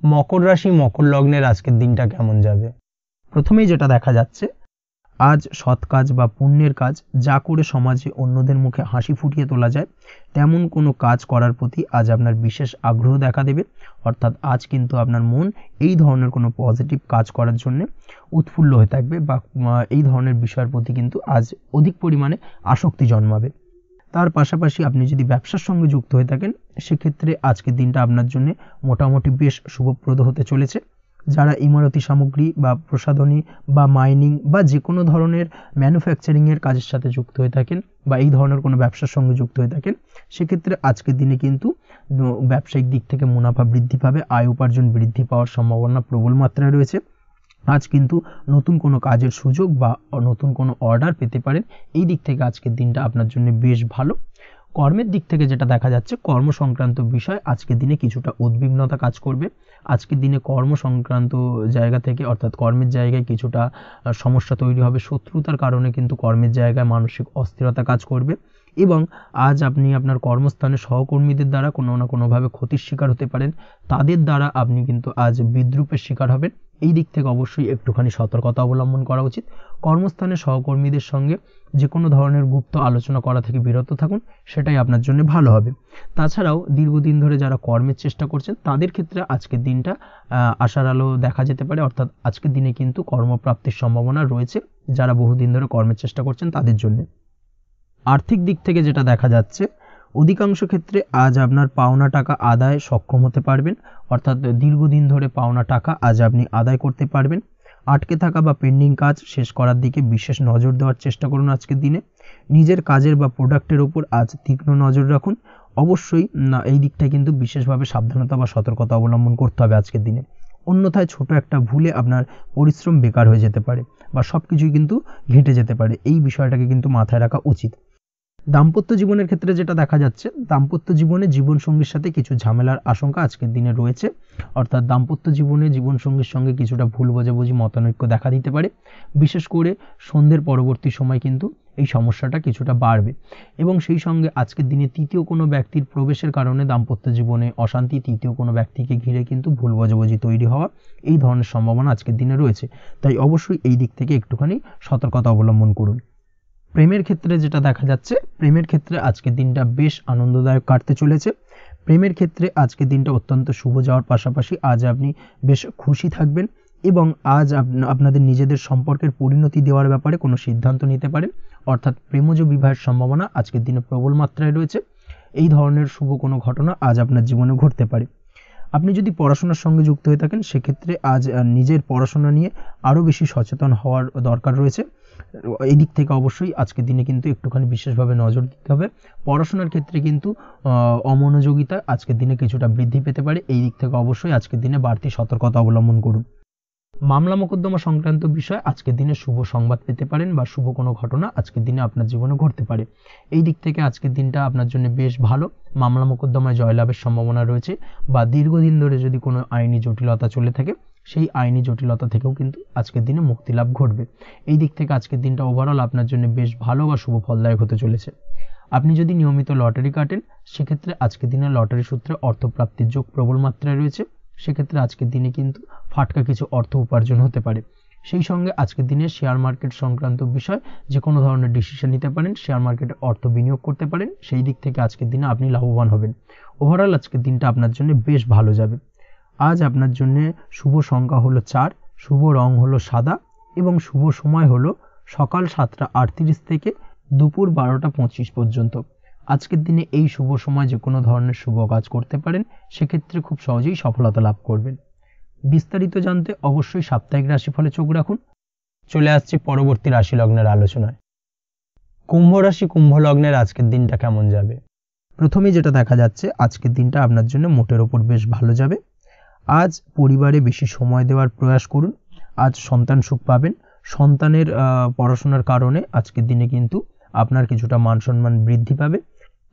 মকর রাশি, মকর লগ্নের আজকের দিনটা কেমন যাবে? প্রথমেই যেটা দেখা যাচ্ছে, আজ সৎ কাজ বা পুণ্যের কাজ যা করে সমাজে অন্যদের মুখে হাসি ফুটিয়ে তোলা যায় তেমন কোনো কাজ করার প্রতি আজ আপনার বিশেষ আগ্রহ দেখা দেবে। অর্থাৎ আজ কিন্তু আপনার মন এই ধরনের কোনো পজিটিভ কাজ করার জন্য উৎফুল্ল হয়ে থাকবে বা এই ধরনের বিষয়ের প্রতি কিন্তু আজ অধিক পরিমাণে আসক্তি জন্মাবে। তার পাশাপাশি আপনি যদি ব্যবসার সঙ্গে যুক্ত হয়ে থাকেন সেক্ষেত্রে আজকের দিনটা আপনার জন্য মোটামুটি বেশ শুভপ্রদ হতে চলেছে। যারা ইমারতি সামগ্রী বা প্রসাধনী বা মাইনিং বা যে কোনো ধরনের ম্যানুফ্যাকচারিংয়ের কাজের সাথে যুক্ত হয়ে থাকেন বা এই ধরনের কোনো ব্যবসার সঙ্গে যুক্ত হয়ে থাকেন সেক্ষেত্রে আজকের দিনে কিন্তু ব্যবসায়িক দিক থেকে মুনাফা বৃদ্ধি পাবে, আয় উপার্জন বৃদ্ধি পাওয়ার সম্ভাবনা প্রবল মাত্রায় রয়েছে। আজ কিন্তু নতুন কোনো কাজের সুযোগ বা নতুন কোনো অর্ডার পেতে পারেন। এই দিক থেকে আজকের দিনটা আপনার জন্য বেশ ভালো। কর্মের দিক থেকে যেটা দেখা যাচ্ছে, কর্ম সংক্রান্ত বিষয় আজকের দিনে কিছুটা উদ্বিগ্নতা কাজ করবে। আজকের দিনে কর্ম সংক্রান্ত জায়গা থেকে অর্থাৎ কর্মের জায়গায় কিছুটা সমস্যা তৈরি হবে। শত্রুতার কারণে কিন্তু কর্মের জায়গায় মানসিক অস্থিরতা কাজ করবে এবং আজ আপনি আপনার কর্মস্থানে সহকর্মীদের দ্বারা কোনো না কোনোভাবে ক্ষতির শিকার হতে পারেন। তাদের দ্বারা আপনি কিন্তু আজ বিদ্রূপের শিকার হবেন। এই দিক থেকে অবশ্যই একটুখানি সতর্কতা অবলম্বন করা উচিত। কর্মস্থানে সহকর্মীদের সঙ্গে যে কোনো ধরনের গুপ্ত আলোচনা করা থেকে বিরত থাকুন, সেটাই আপনার জন্য ভালো হবে। তাছাড়াও দীর্ঘদিন ধরে যারা কর্মের চেষ্টা করছেন তাদের ক্ষেত্রে আজকের দিনটা আশার আলো দেখা যেতে পারে, অর্থাৎ আজকের দিনে কিন্তু কর্মপ্রাপ্তির সম্ভাবনা রয়েছে যারা বহুদিন ধরে কর্মের চেষ্টা করছেন তাদের জন্য। আর্থিক দিক থেকে যেটা দেখা যাচ্ছে, অধিকাংশ ক্ষেত্রে আজ আপনার পাওনা টাকা আদায়ে সক্ষম হতে পারবেন, অর্থাৎ দীর্ঘদিন ধরে পাওনা টাকা আজ আপনি আদায় করতে পারবেন। আটকে থাকা বা পেন্ডিং কাজ শেষ করার দিকে বিশেষ নজর দেওয়ার চেষ্টা করুন আজকের দিনে। নিজের কাজের বা প্রোডাক্টের ওপর আজ তীক্ষ্ণ নজর রাখুন। অবশ্যই এই দিকটায় কিন্তু বিশেষভাবে সাবধানতা বা সতর্কতা অবলম্বন করতে হবে আজকের দিনে, অন্যথায় ছোট একটা ভুলে আপনার পরিশ্রম বেকার হয়ে যেতে পারে বা সব কিছুই কিন্তু ঘেঁটে যেতে পারে। এই বিষয়টাকে কিন্তু মাথায় রাখা উচিত। দাম্পত্য জীবনের ক্ষেত্রে যেটা দেখা যাচ্ছে, দাম্পত্য জীবনে জীবনসঙ্গীর সাথে কিছু ঝামেলার আশঙ্কা আজকের দিনে রয়েছে, অর্থাৎ দাম্পত্য জীবনে জীবনসঙ্গীর সঙ্গে কিছুটা ভুল বোঝাবুঝি মতানৈক্য দেখা দিতে পারে। বিশেষ করে সন্ধ্যের পরবর্তী সময় কিন্তু এই সমস্যাটা কিছুটা বাড়বে এবং সেই সঙ্গে আজকের দিনে তৃতীয় কোনো ব্যক্তির প্রবেশের কারণে দাম্পত্য জীবনে অশান্তি, তৃতীয় কোনো ব্যক্তিকে ঘিরে কিন্তু ভুল বোঝাবুঝি তৈরি হওয়া, এই ধরনের সম্ভাবনা আজকের দিনে রয়েছে। তাই অবশ্যই এই দিক থেকে একটুখানি সতর্কতা অবলম্বন করুন। প্রেমের ক্ষেত্রে যেটা দেখা যাচ্ছে, প্রেমের ক্ষেত্রে আজকের দিনটা বেশ আনন্দদায়ক কাটতে চলেছে। প্রেমের ক্ষেত্রে আজকের দিনটা অত্যন্ত শুভ যাওয়ার পাশাপাশি আজ আপনি বেশ খুশি থাকবেন এবং আজ আপনাদের নিজেদের সম্পর্কের পরিণতি দেওয়ার ব্যাপারে কোনো সিদ্ধান্ত নিতে পারেন, অর্থাৎ প্রেমজ বিবাহের সম্ভাবনা আজকের দিনে প্রবল মাত্রায় রয়েছে। এই ধরনের শুভ কোনো ঘটনা আজ আপনার জীবনে ঘটতে পারে। আপনি যদি পড়াশোনার সঙ্গে যুক্ত হয়ে থাকেন সেক্ষেত্রে আজ নিজের পড়াশোনা নিয়ে আরও বেশি সচেতন হওয়ার দরকার রয়েছে। এই দিক থেকে অবশ্যই আজকের দিনে কিন্তু একটুখানি বিশেষভাবে নজর দিতে হবে। পড়াশোনার ক্ষেত্রে কিন্তু অমনোযোগিতা আজকের দিনে কিছুটা বৃদ্ধি পেতে পারে। এই দিক থেকে অবশ্যই আজকের দিনে বাড়তি সতর্কতা অবলম্বন করুন। মামলা মোকদ্দমা সংক্রান্ত বিষয় আজকের দিনে শুভ সংবাদ পেতে পারেন বা শুভ কোনো ঘটনা আজকের দিনে আপনার জীবনে ঘটতে পারে। এই দিক থেকে আজকের দিনটা আপনার জন্য বেশ ভালো। মামলা মোকদ্দমায় জয়লাভের সম্ভাবনা রয়েছে বা দীর্ঘদিন ধরে যদি কোনো আইনি জটিলতা চলে থাকে সেই আইনি জটিলতা থেকেও কিন্তু আজকের দিনে মুক্তিলাভ ঘটবে। এই দিক থেকে আজকের দিনটা ওভারঅল আপনার জন্য বেশ ভালো বা শুভ ফলদায়ক হতে চলেছে। আপনি যদি নিয়মিত লটারি কাটেন সেক্ষেত্রে আজকের দিনে লটারি সূত্রে অর্থপ্রাপ্তির যোগ প্রবল মাত্রায় রয়েছে। সেক্ষেত্রে আজকের দিনে কিন্তু ফাটকা কিছু অর্থ উপার্জন হতে পারে। সেই সঙ্গে আজকের দিনে শেয়ার মার্কেট সংক্রান্ত বিষয় যে কোনো ধরনের ডিসিশন নিতে পারেন, শেয়ার মার্কেটে অর্থ বিনিয়োগ করতে পারেন, সেই দিক থেকে আজকের দিনে আপনি লাভবান হবেন। ওভারঅল আজকের দিনটা আপনার জন্য বেশ ভালো যাবে। আজ আপনার জন্য শুভ সংখ্যা হলো 4, শুভ রং হলো সাদা এবং শুভ সময় হলো সকাল 7:38 থেকে দুপুর 12:25 পর্যন্ত। আজকের দিনে এই শুভ সময় যে কোনো ধরনের শুভ কাজ করতে পারেন, সেক্ষেত্রে খুব সহজেই সফলতা লাভ করবেন। বিস্তারিত জানতে অবশ্যই সাপ্তাহিক রাশিফলে চোখ রাখুন। চলে আসছি পরবর্তী রাশি লগ্নের আলোচনায়। কুম্ভ রাশি, কুম্ভ লগ্নের আজকের দিনটা কেমন যাবে? প্রথমেই যেটা দেখা যাচ্ছে, আজকের দিনটা আপনার জন্য মোটের ওপর বেশ ভালো যাবে। আজ পরিবারে বেশি সময় দেওয়ার প্রয়াস করুন। আজ সন্তান সুখ পাবেন। সন্তানের পড়াশোনার কারণে আজকের দিনে কিন্তু আপনার কিছুটা মান সম্মান বৃদ্ধি পাবে।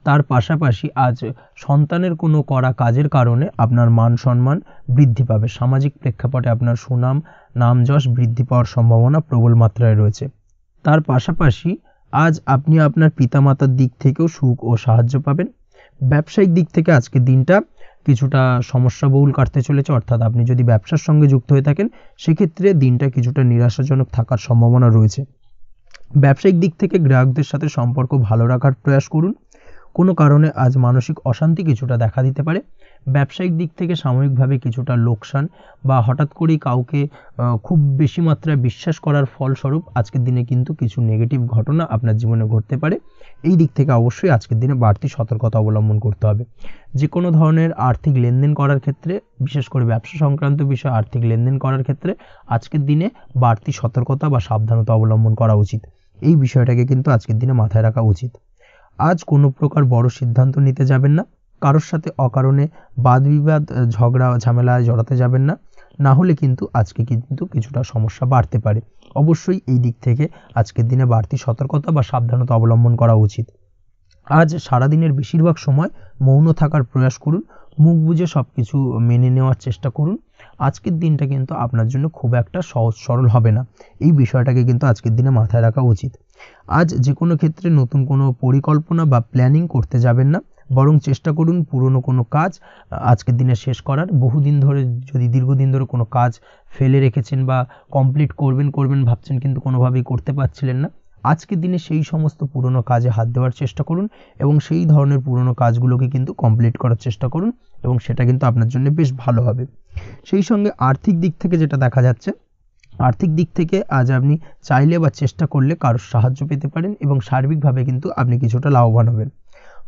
তার পাশাপাশি আজ সন্তানের কোনো করা কাজের কারণে আপনার মান সম্মান বৃদ্ধি পাবে। সামাজিক প্রেক্ষাপটে আপনার সুনাম, নাম যশ বৃদ্ধি পাওয়ার সম্ভাবনা প্রবল মাত্রায় রয়েছে। তার পাশাপাশি আজ আপনি আপনার পিতামাতার দিক থেকেও সুখ ও সাহায্য পাবেন। ব্যবসায়িক দিক থেকে আজকের দিনটা কিছুটা সমস্যাবহুল কাটতে চলেছে, অর্থাৎ আপনি যদি ব্যবসার সঙ্গে যুক্ত হয়ে থাকেন সেক্ষেত্রে দিনটা কিছুটা নিরাশাজনক থাকার সম্ভাবনা রয়েছে। ব্যবসায়িক দিক থেকে গ্রাহকদের সাথে সম্পর্ক ভালো রাখার প্রয়াস করুন। কোনো কারণে আজ মানসিক অশান্তি কিছুটা দেখা দিতে পারে। ব্যবসায়িক দিক থেকে সাময়িকভাবে কিছুটা লোকসান বা হঠাৎ করেই কাউকে খুব বেশি মাত্রায় বিশ্বাস করার ফলস্বরূপ আজকের দিনে কিন্তু কিছু নেগেটিভ ঘটনা আপনার জীবনে ঘটতে পারে। এই দিক থেকে অবশ্যই আজকের দিনে বাড়তি সতর্কতা অবলম্বন করতে হবে। যে কোনো ধরনের আর্থিক লেনদেন করার ক্ষেত্রে, বিশেষ করে ব্যবসা সংক্রান্ত বিষয়ে আর্থিক লেনদেন করার ক্ষেত্রে আজকের দিনে বাড়তি সতর্কতা বা সাবধানতা অবলম্বন করা উচিত। এই বিষয়টাকে কিন্তু আজকের দিনে মাথায় রাখা উচিত। আজ কোনো প্রকার বড় সিদ্ধান্ত নিতে যাবেন না। কারোর সাথে অকারণে বাদ বিবাদ, ঝগড়া ঝামেলায় জড়াতে যাবেন না, না হলে কিন্তু আজকে কিন্তু কিছুটা সমস্যা বাড়তে পারে। অবশ্যই এই দিক থেকে আজকের দিনে বাড়তি সতর্কতা বা সাবধানতা অবলম্বন করা উচিত। আজ সারাদিনের বেশিরভাগ সময় মৌন থাকার প্রয়াস করুন। মুখ বুজে সব কিছু মেনে নেওয়ার চেষ্টা করুন। আজকের দিনটা কিন্তু আপনার জন্য খুব একটা সহজ সরল হবে না। এই বিষয়টাকে কিন্তু আজকের দিনে মাথায় রাখা উচিত। আজ যে কোনো ক্ষেত্রে নতুন কোনো পরিকল্পনা বা প্ল্যানিং করতে যাবেন না। বরং চেষ্টা করুন পুরনো কোনো কাজ আজকের দিনে শেষ করার। বহুদিন ধরে যদি দীর্ঘদিন ধরে কোনো কাজ ফেলে রেখেছেন বা কমপ্লিট করবেন ভাবছেন কিন্তু কোনোভাবেই করতে পারছিলেন না, আজকের দিনে সেই সমস্ত পুরনো কাজে হাত দেওয়ার চেষ্টা করুন এবং সেই ধরনের পুরনো কাজগুলোকে কিন্তু কমপ্লিট করার চেষ্টা করুন এবং সেটা কিন্তু আপনার জন্য বেশ ভালো হবে। সেই সঙ্গে আর্থিক দিক থেকে যেটা দেখা যাচ্ছে, আর্থিক দিক থেকে আজ আপনি চাইলে বা চেষ্টা করলে কারোর সাহায্য পেতে পারেন এবং সার্বিকভাবে কিন্তু আপনি কিছুটা লাভবান হবেন।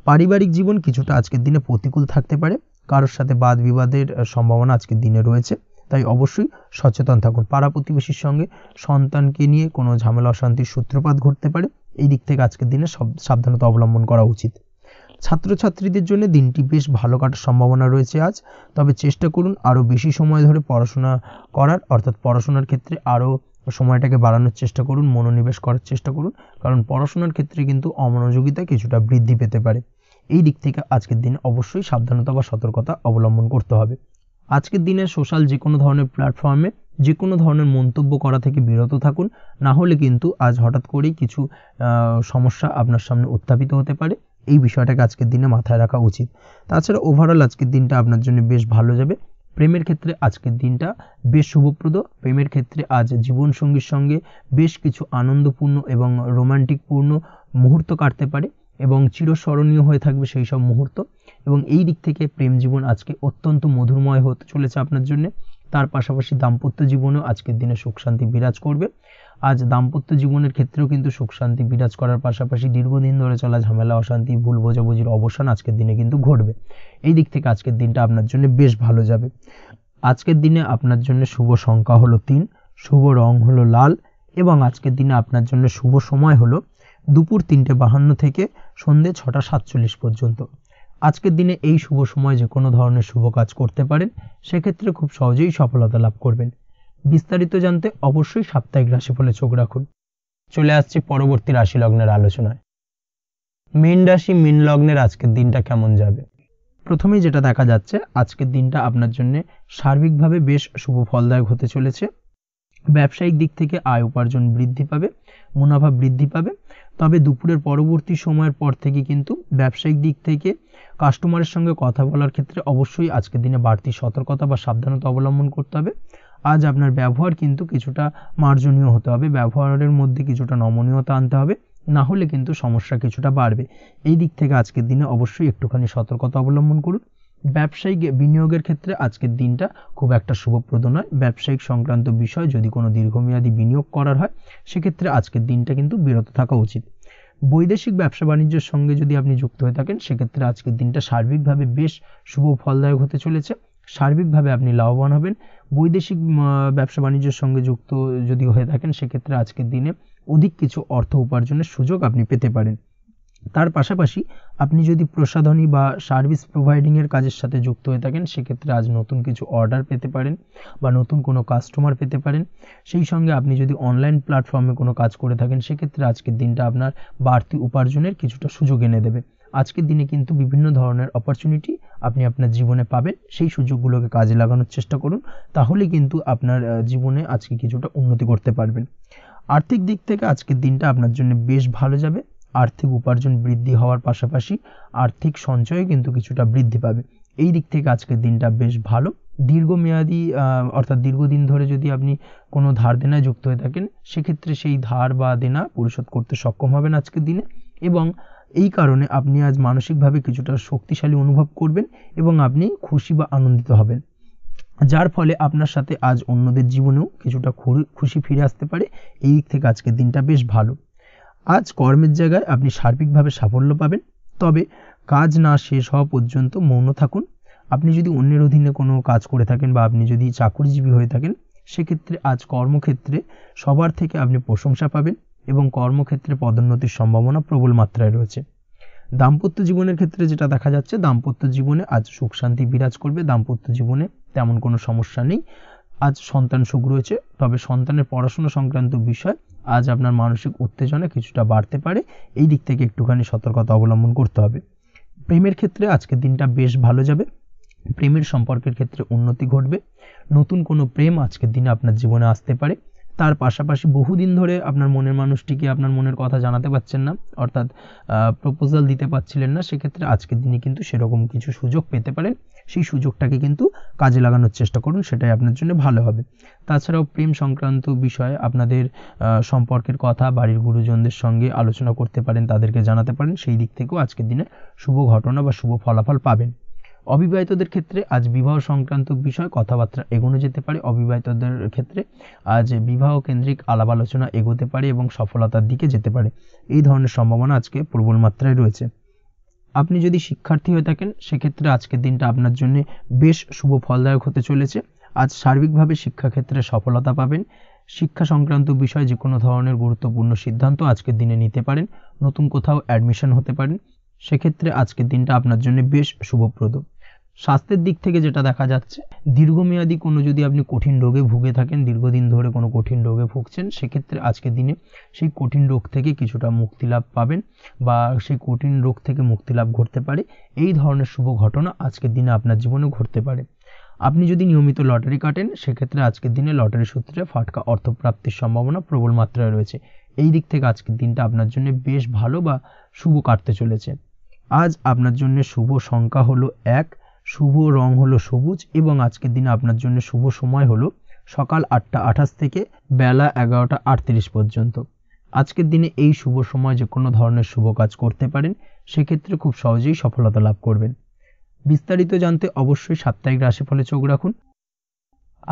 পারিবারিক জীবন কিছুটা আজকের দিনে প্রতিকূল থাকতে পারে, কারোর সাথে বাদ বিবাদের সম্ভাবনা আজকের দিনে রয়েছে, তাই অবশ্যই সচেতন থাকুন। পাড়া প্রতিবেশীর সঙ্গে সন্তানকে নিয়ে কোনো ঝামেলা অশান্তির সূত্রপাত ঘটতে পারে, এই দিক থেকে আজকের দিনে সাবধানতা অবলম্বন করা উচিত। ছাত্রছাত্রীদের জন্য দিনটি বেশ ভালো কাটার সম্ভাবনা রয়েছে আজ, তবে চেষ্টা করুন আরও বেশি সময় ধরে পড়াশোনা করার, অর্থাৎ পড়াশোনার ক্ষেত্রে আরও সময়টাকে বাড়ানোর চেষ্টা করুন, মনোনিবেশ করার চেষ্টা করুন, কারণ পড়াশোনার ক্ষেত্রে কিন্তু অমনোযোগিতা কিছুটা বৃদ্ধি পেতে পারে। এই দিক থেকে আজকের দিনে অবশ্যই সাবধানতা বা সতর্কতা অবলম্বন করতে হবে। আজকের দিনে সোশ্যাল যে কোনো ধরনের প্ল্যাটফর্মে যে কোনো ধরনের মন্তব্য করা থেকে বিরত থাকুন, না হলে কিন্তু আজ হঠাৎ করেই কিছু সমস্যা আপনার সামনে উত্থাপিত হতে পারে। এই বিষয়টাকে আজকের দিনে মাথায় রাখা উচিত। তাছাড়া ওভারঅল আজকের দিনটা আপনার জন্য বেশ ভালো যাবে। প্রেমের ক্ষেত্রে আজকের দিনটা বেশ শুভপ্রদ। প্রেমের ক্ষেত্রে আজ জীবনসঙ্গীর সঙ্গে বেশ কিছু আনন্দপূর্ণ এবং রোমান্টিকপূর্ণ মুহূর্ত কাটতে পারে এবং চিরস্মরণীয় হয়ে থাকবে সেই সব মুহূর্ত, এবং এই দিক থেকে প্রেম জীবন আজকে অত্যন্ত মধুরময় হতে চলেছে আপনার জন্য। তার পাশাপাশি দাম্পত্য জীবনেও আজকের দিনে সুখ শান্তি বিরাজ করবে। আজ দাম্পত্য জীবনের ক্ষেত্রেও কিন্তু সুখ শান্তি বিরাজ করার পাশাপাশি দীর্ঘদিন ধরে চলা ঝামেলা অশান্তি ভুল বোঝাবুঝির অবসান আজকের দিনে কিন্তু ঘটবে। এই দিক থেকে আজকের দিনটা আপনার জন্য বেশ ভালো যাবে। আজকের দিনে আপনার জন্য শুভ সংখ্যা হলো 3, শুভ রং হলো লাল এবং আজকের দিনে আপনার জন্য শুভ সময় হলো দুপুর 3:52 থেকে সন্ধ্যে 6:47 পর্যন্ত। আজকের দিনে এই শুভ সময় যে কোনো ধরনের শুভ কাজ করতে পারেন, সেক্ষেত্রে খুব সহজেই সফলতা লাভ করবেন। বিস্তারিত জানতে অবশ্যই সাপ্তাহিক রাশিফলে চোখ রাখুন। চলে আসছি পরবর্তী রাশি লগ্নের আলোচনায়। মীন রাশি মীন লগ্নের আজকের দিনটা কেমন যাবে? প্রথমেই যেটা দেখা যাচ্ছে, আজকের দিনটা আপনার জন্য সার্বিকভাবে বেশ শুভ ফলদায়ক হতে চলেছে। ব্যবসায়িক দিক থেকে আয় উপার্জন বৃদ্ধি পাবে, মুনাফা বৃদ্ধি পাবে, তবে দুপুরের পরবর্তী সময়ের পর থেকে কিন্তু ব্যবসায়িক দিক থেকে কাস্টমারের সঙ্গে কথা বলার ক্ষেত্রে অবশ্যই আজকের দিনে বাড়তি সতর্কতা বা সাবধানতা অবলম্বন করতে হবে। আজ আপনার ব্যবহার কিন্তু কিছুটা মার্জনীয় হতে হবে, ব্যবহারের মধ্যে কিছুটা নমনীয়তা আনতে হবে, না হলে কিন্তু সমস্যা কিছুটা বাড়বে। এই দিক থেকে আজকের দিনে অবশ্যই একটুখানি সতর্কতা অবলম্বন করুন। ব্যবসায়িক বিনিয়োগের ক্ষেত্রে আজকের দিনটা খুব একটা শুভপ্রদ নয়। ব্যবসায়িক সংক্রান্ত বিষয় যদি কোনো দীর্ঘমেয়াদী বিনিয়োগ করার হয়, সেক্ষেত্রে আজকের দিনটা কিন্তু বিরত থাকা উচিত। বৈদেশিক ব্যবসা বাণিজ্যের সঙ্গে যদি আপনি যুক্ত হয়ে থাকেন, সেক্ষেত্রে আজকের দিনটা সার্বিকভাবে বেশ শুভ ফলদায়ক হতে চলেছে। সার্বিকভাবে আপনি লাভবান হবেন। বৈদেশিক ব্যবসা বাণিজ্যের সঙ্গে যুক্ত যদি হয়ে থাকেন, সেক্ষেত্রে আজকের দিনে অধিক কিছু অর্থ উপার্জনের সুযোগ আপনি পেতে পারেন। তার পাশাপাশি আপনি যদি প্রসাধনী বা সার্ভিস প্রোভাইডিংয়ের কাজের সাথে যুক্ত হয়ে থাকেন, সেক্ষেত্রে আজ নতুন কিছু অর্ডার পেতে পারেন বা নতুন কোনো কাস্টমার পেতে পারেন। সেই সঙ্গে আপনি যদি অনলাইন প্ল্যাটফর্মে কোনো কাজ করে থাকেন, সেক্ষেত্রে আজকের দিনটা আপনার বাড়তি উপার্জনের কিছুটা সুযোগ এনে দেবে। আজকের দিনে কিন্তু বিভিন্ন ধরনের অপরচুনিটি আপনি আপনার জীবনে পাবেন, সেই সুযোগগুলোকে কাজে লাগানোর চেষ্টা করুন, তাহলে কিন্তু আপনার জীবনে আজকে কিছুটা উন্নতি করতে পারবেন। আর্থিক দিক থেকে আজকের দিনটা আপনার জন্য বেশ ভালো যাবে। আর্থিক উপার্জন বৃদ্ধি হওয়ার পাশাপাশি আর্থিক সঞ্চয় কিন্তু কিছুটা বৃদ্ধি পাবে। এই দিক থেকে আজকের দিনটা বেশ ভালো। দীর্ঘমেয়াদী অর্থাৎ দীর্ঘদিন ধরে যদি আপনি কোনো ধার দেনায় যুক্ত হয়ে থাকেন, সেক্ষেত্রে সেই ধার বা দেনা পরিশোধ করতে সক্ষম হবেন আজকের দিনে, এবং এই কারণে আপনি আজ মানসিকভাবে কিছুটা শক্তিশালী অনুভব করবেন এবং আপনি খুশি বা আনন্দিত হবেন, যার ফলে আপনার সাথে আজ অন্যদের জীবনেও কিছুটা খুশি ফিরে আসতে পারে। এই দিক থেকে আজকের দিনটা বেশ ভালো। আজ কর্মের জায়গায় আপনি সার্বিকভাবে সাফল্য পাবেন, তবে কাজ না শেষ হওয়া পর্যন্ত মৌন থাকুন। আপনি যদি অন্যের অধীনে কোনো কাজ করে থাকেন বা আপনি যদি চাকরিজীবী হয়ে থাকেন, সেক্ষেত্রে আজ কর্মক্ষেত্রে সবার থেকে আপনি প্রশংসা পাবেন এবং কর্মক্ষেত্রে পদোন্নতির সম্ভাবনা প্রবল মাত্রায় রয়েছে। দাম্পত্য জীবনের ক্ষেত্রে যেটা দেখা যাচ্ছে, দাম্পত্য জীবনে আজ সুখ শান্তি বিরাজ করবে। দাম্পত্য জীবনে তেমন কোনো সমস্যা নেই। আজ সন্তান সুখ রয়েছে, তবে সন্তানের পড়াশোনা সংক্রান্ত বিষয় আজ আপনার মানসিক উত্তেজনা কিছুটা বাড়তে পারে। এই দিক থেকে একটুখানি সতর্কতা অবলম্বন করতে হবে। প্রেমের ক্ষেত্রে আজকের দিনটা বেশ ভালো যাবে। প্রেমের সম্পর্কের ক্ষেত্রে উন্নতি ঘটবে। নতুন কোনো প্রেম আজকের দিনে আপনার জীবনে আসতে পারে। তার পাশাপাশি বহুদিন ধরে আপনার মনের মানুষটিকে আপনার মনের কথা জানাতে পারছেন না, অর্থাৎ প্রপোজাল দিতে পারছিলেন না, সেক্ষেত্রে আজকের দিনে কিন্তু সেরকম কিছু সুযোগ পেতে পারেন। সেই সুযোগটাকে কিন্তু কাজে লাগানোর চেষ্টা করুন, সেটাই আপনার জন্য ভালো হবে। তাছাড়াও প্রেম সংক্রান্ত বিষয়ে আপনাদের সম্পর্কের কথা বাড়ির গুরুজনদের সঙ্গে আলোচনা করতে পারেন, তাদেরকে জানাতে পারেন, সেই দিক থেকেও আজকের দিনে শুভ ঘটনা বা শুভ ফলাফল পাবেন। অবিবাহিতদের ক্ষেত্রে আজ বিবাহ সংক্রান্ত বিষয় কথাবার্তা এগোনো যেতে পারে। অবিবাহিতদের ক্ষেত্রে আজ বিবাহ কেন্দ্রিক আলাপ আলোচনা এগোতে পারে এবং সফলতার দিকে যেতে পারে, এই ধরনের সম্ভাবনা আজকে প্রবল মাত্রায় রয়েছে। আপনি যদি শিক্ষার্থী হয়ে থাকেন সেক্ষেত্রে আজকের দিনটা আপনার জন্য বেশ শুভ ফলদায়ক হতে চলেছে। আজ সার্বিকভাবে শিক্ষাক্ষেত্রে সফলতা পাবেন। শিক্ষা সংক্রান্ত বিষয়ে যে কোনো ধরনের গুরুত্বপূর্ণ সিদ্ধান্ত আজকের দিনে নিতে পারেন। নতুন কোথাও অ্যাডমিশন হতে পারেন, সেক্ষেত্রে আজকের দিনটা আপনার জন্য বেশ শুভপ্রদ। স্বাস্থ্যের দিক থেকে যেটা দেখা যাচ্ছে, দীর্ঘমেয়াদী কোনো যদি আপনি কঠিন রোগে ভুগে থাকেন, দীর্ঘদিন ধরে কোনো কঠিন রোগে ভুগছেন, সেক্ষেত্রে আজকের দিনে সেই কঠিন রোগ থেকে কিছুটা মুক্তি লাভ পাবেন বা সেই কঠিন রোগ থেকে মুক্তি লাভ ঘটতে পারে। এই ধরনের শুভ ঘটনা আজকের দিনে আপনার জীবনে ঘটতে পারে। আপনি যদি নিয়মিত লটারি কাটেন সেক্ষেত্রে আজকের দিনে লটারি সূত্রে ফাটকা অর্থপ্রাপ্তির সম্ভাবনা প্রবল মাত্রায় রয়েছে। এই দিক থেকে আজকের দিনটা আপনার জন্য বেশ ভালো বা শুভ কাটতে চলেছে। আজ আপনার জন্য শুভ সংখ্যা হলো 1, শুভ রং হলো সবুজ এবং আজকের দিনে আপনার জন্য শুভ সময় হলো সকাল 8টা 28 থেকে বেলা 11টা 38 পর্যন্ত। আজকের দিনে এই শুভ সময় যে কোনো ধরনের শুভ কাজ করতে পারেন, সেক্ষেত্রে খুব সহজেই সফলতা লাভ করবেন। বিস্তারিত জানতে অবশ্যই সাপ্তাহিক রাশিফলে চোখ রাখুন।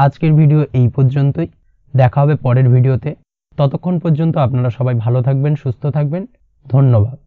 আজকের ভিডিও এই পর্যন্তই, দেখা হবে পরের ভিডিওতে। ততক্ষণ পর্যন্ত আপনারা সবাই ভালো থাকবেন, সুস্থ থাকবেন। ধন্যবাদ।